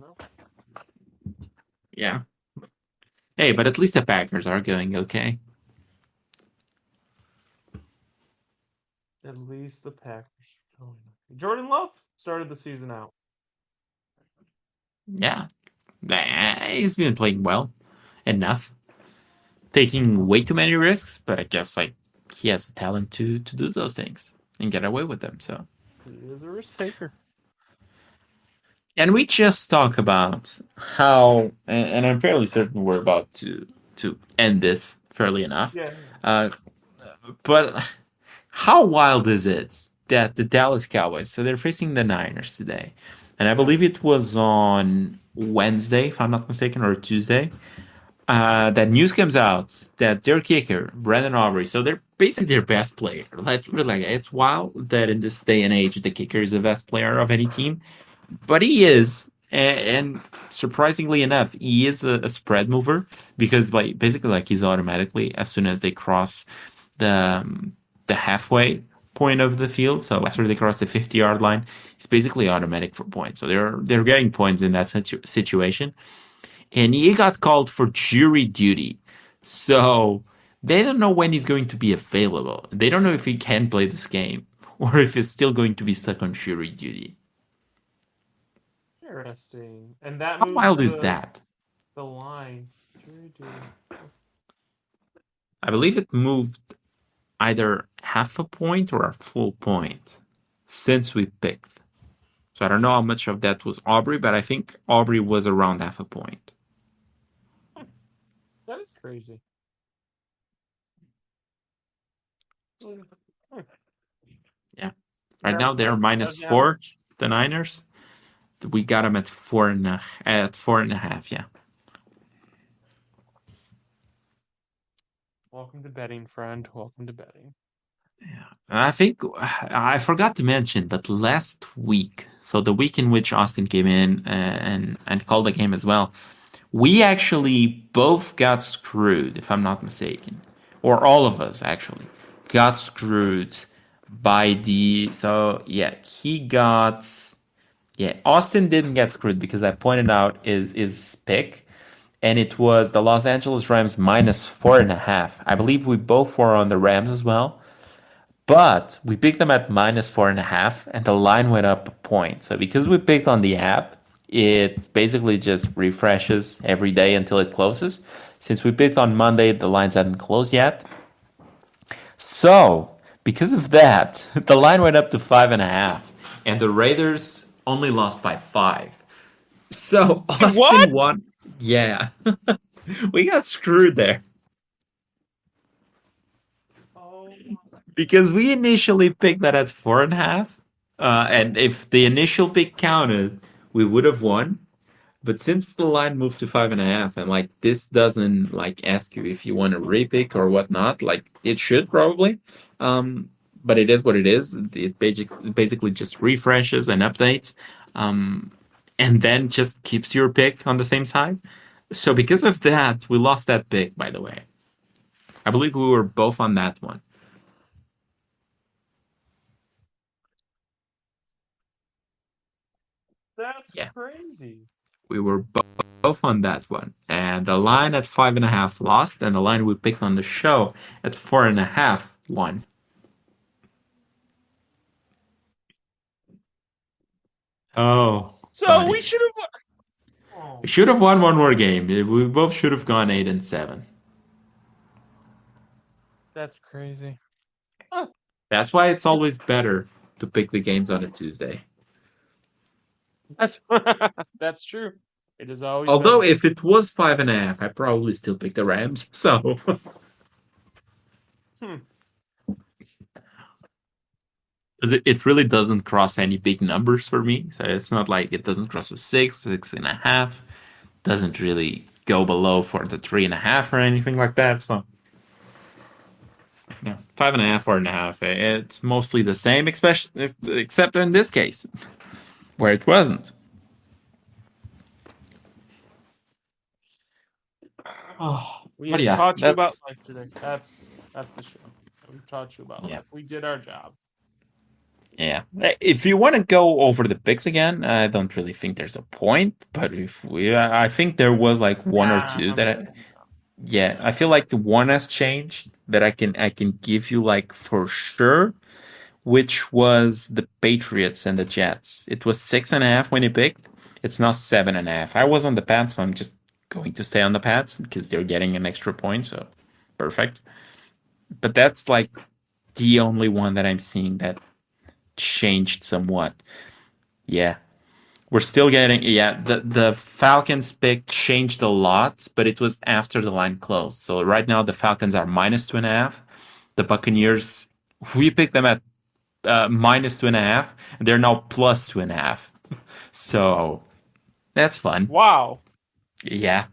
Yeah. Hey, but at least the Packers are going okay. At least the Packers. Jordan Love started the season out. Yeah. He's been playing well enough. Taking way too many risks, but I guess like he has the talent to do those things and get away with them. So, He is a risk taker. and we just talk about how, and I'm fairly certain we're about to end this fairly enough. Yeah. Uh, but how wild is it that the Dallas Cowboys, so they're facing the Niners today, and I believe it was on Wednesday, if I'm not mistaken, or Tuesday. That news comes out that their kicker, Brandon Aubrey, so they're basically their best player. Let's put it like that. It's wild that in this day and age, the kicker is the best player of any team, but he is. And surprisingly enough, he is a spread mover because like basically like he's automatically as soon as they cross the the halfway point of the field. So after they cross the 50-yard line, it's basically automatic for points. So they're getting points in that situation. And he got called for jury duty. So they don't know when he's going to be available. They don't know if he can play this game or if he's still going to be stuck on jury duty. Interesting. And that How moves wild is the that? the line. Jury duty. I believe it moved either half a point or a full point since we picked. So I don't know how much of that was Aubrey, but I think Aubrey was around half a point. That is crazy. Hmm. Yeah. Right now they're That minus tells you how four, much. the Niners. We got them at four and a half, yeah. Welcome to betting, friend. Welcome to betting. Yeah. And I think I forgot to mention, but last week, so the week in which Austin came in and called the game as well, we actually both got screwed, if I'm not mistaken, or all of us actually got screwed by the. So yeah, he got. Yeah, Austin didn't get screwed because I pointed out is pick, and it was the Los Angeles Rams minus 4.5. I believe we both were on the Rams as well. But we picked them at minus 4.5, and the line went up a point. So because we picked on the app, it basically just refreshes every day until it closes. Since we picked on Monday, the lines hadn't closed yet. So because of that, the line went up to 5.5, and the Raiders only lost by 5. So What? Austin won. Yeah, we got screwed there. Oh, Because we initially picked that at 4.5, and if the initial pick counted, we would have won. But since the line moved to 5.5, and like this doesn't like ask you if you want to repick or whatnot, like it should probably, um, but it is what it is. It basically just refreshes and updates, um, and then just keeps your pick on the same side. So because of that, we lost that pick. By the way, I believe we were both on that one. that's Yeah. crazy. We were both on that one. And the line at 5.5 lost, and the line we picked on the show at 4.5 won. Oh, So we buddy. should have. We Oh, should have won one more game. We both should have gone 8-7. that's crazy. Huh. That's why it's It's always better to pick the games on a Tuesday. That's that's true. It has always Although been. if it was 5.5, I probably still pick the Rams. So Hmm. 'cause it really doesn't cross any big numbers for me. So it's not like it doesn't cross a 6.5. Doesn't really go below for the 3.5 or anything like that. So yeah, 5.5 or 1.5. It's mostly the same, especially except in this case where it wasn't. Oh, We but have yeah, taught you about that's life today. That's the show. We've taught you about yeah. life. We did our job. Yeah. If you want to go over the picks again, I don't really think there's a point. But if we, I think there was like one or Nah, two I'm that, good. yeah, I feel like the one has changed that I can give you like for sure, which was the Patriots and the Jets. It was 6.5 when you picked. It's now 7.5. I was on the Pats, so I'm just going to stay on the Pats because they're getting an extra point, so perfect. But that's like the only one that I'm seeing that changed somewhat. Yeah. We're still getting, yeah, the Falcons pick changed a lot, but it was after the line closed. So right now the Falcons are -2.5. The Buccaneers, we picked them at -2.5, and they're now +2.5. So that's fun. Wow. Yeah,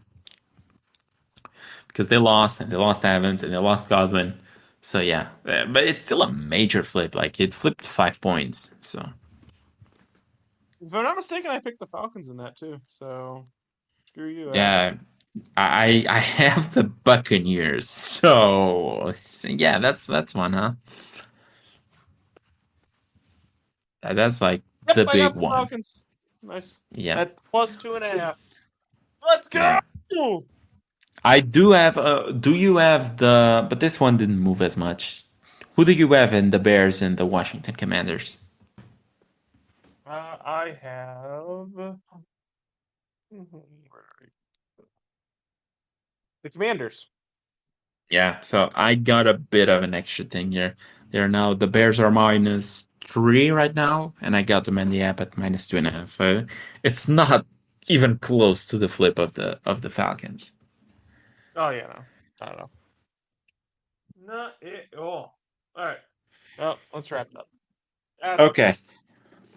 because they lost, and they lost Evans, and they lost Godwin. So yeah, but it's still a major flip. Like it flipped 5 points. So If I'm not mistaken, I picked the Falcons in that too. So screw you, Alex. yeah, I have the Buccaneers. So yeah, that's one, huh? That's like Yep, the I big got the one. Falcons. Nice. Yeah, At +2.5. Let's yeah. go. I do have. Do you have the? But this one didn't move as much. Who do you have in the Bears and the Washington Commanders? I have where are we? The Commanders. Yeah, so I got a bit of an extra thing here. They're now the Bears are -3 right now, and I got them in the app at -2.5. So it's not even close to the flip of the Falcons. Oh yeah, no, I don't know. Not at all. All right. Well, let's wrap it up. That's Okay,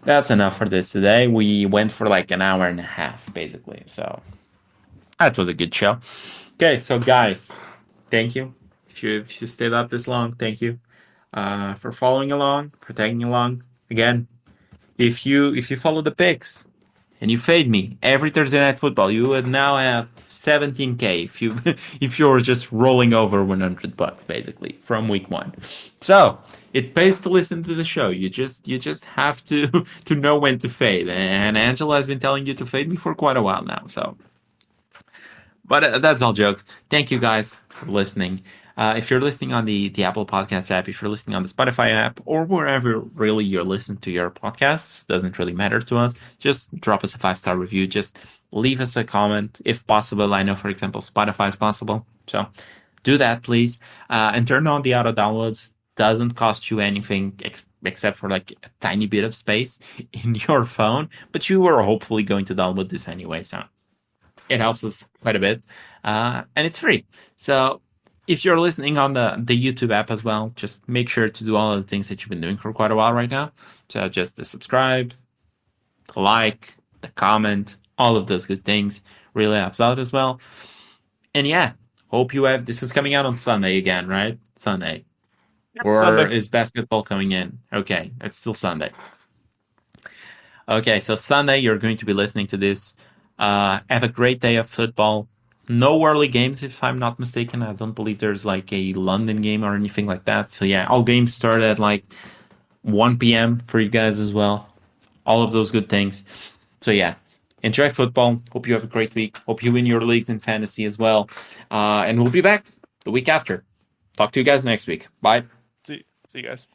that's enough for this today. We went for like an hour and a half, basically. So that was a good show. Okay, so guys, thank you. If you stayed up this long, thank you for following along, for tagging along. Again, if you follow the picks and you fade me every Thursday night football, you would now have 17K if you if you're just rolling over $100 basically from week one. So it pays to listen to the show. You just have to to know when to fade. And Angela has been telling you to fade me for quite a while now. So but that's all jokes. Thank you guys for listening. If you're listening on the Apple Podcast app, if you're listening on the Spotify app, or wherever really you're listening to your podcasts, doesn't really matter to us. Just drop us a 5-star review. Just leave us a comment if possible. I know, for example, Spotify is possible. So do that, please. And turn on the auto downloads. Doesn't cost you anything except for like a tiny bit of space in your phone. But you are hopefully going to download this anyway. So it helps us quite a bit, and it's free. So if you're listening on the YouTube app as well, just make sure to do all of the things that you've been doing for quite a while right now. So just the subscribe, the like, the comment, all of those good things really helps out as well. And yeah, hope you have. This is coming out on Sunday again, right? Sunday, Yep, or Sunday. is basketball coming in? Okay, it's still Sunday. Okay, so Sunday you're going to be listening to this. Have a great day of football. No early games, if I'm not mistaken. I don't believe there's like a London game or anything like that. So yeah, all games start at like 1 p.m. for you guys as well. All of those good things. So yeah, enjoy football. Hope you have a great week. Hope you win your leagues in fantasy as well. And we'll be back the week after. Talk to you guys next week. Bye. See you guys.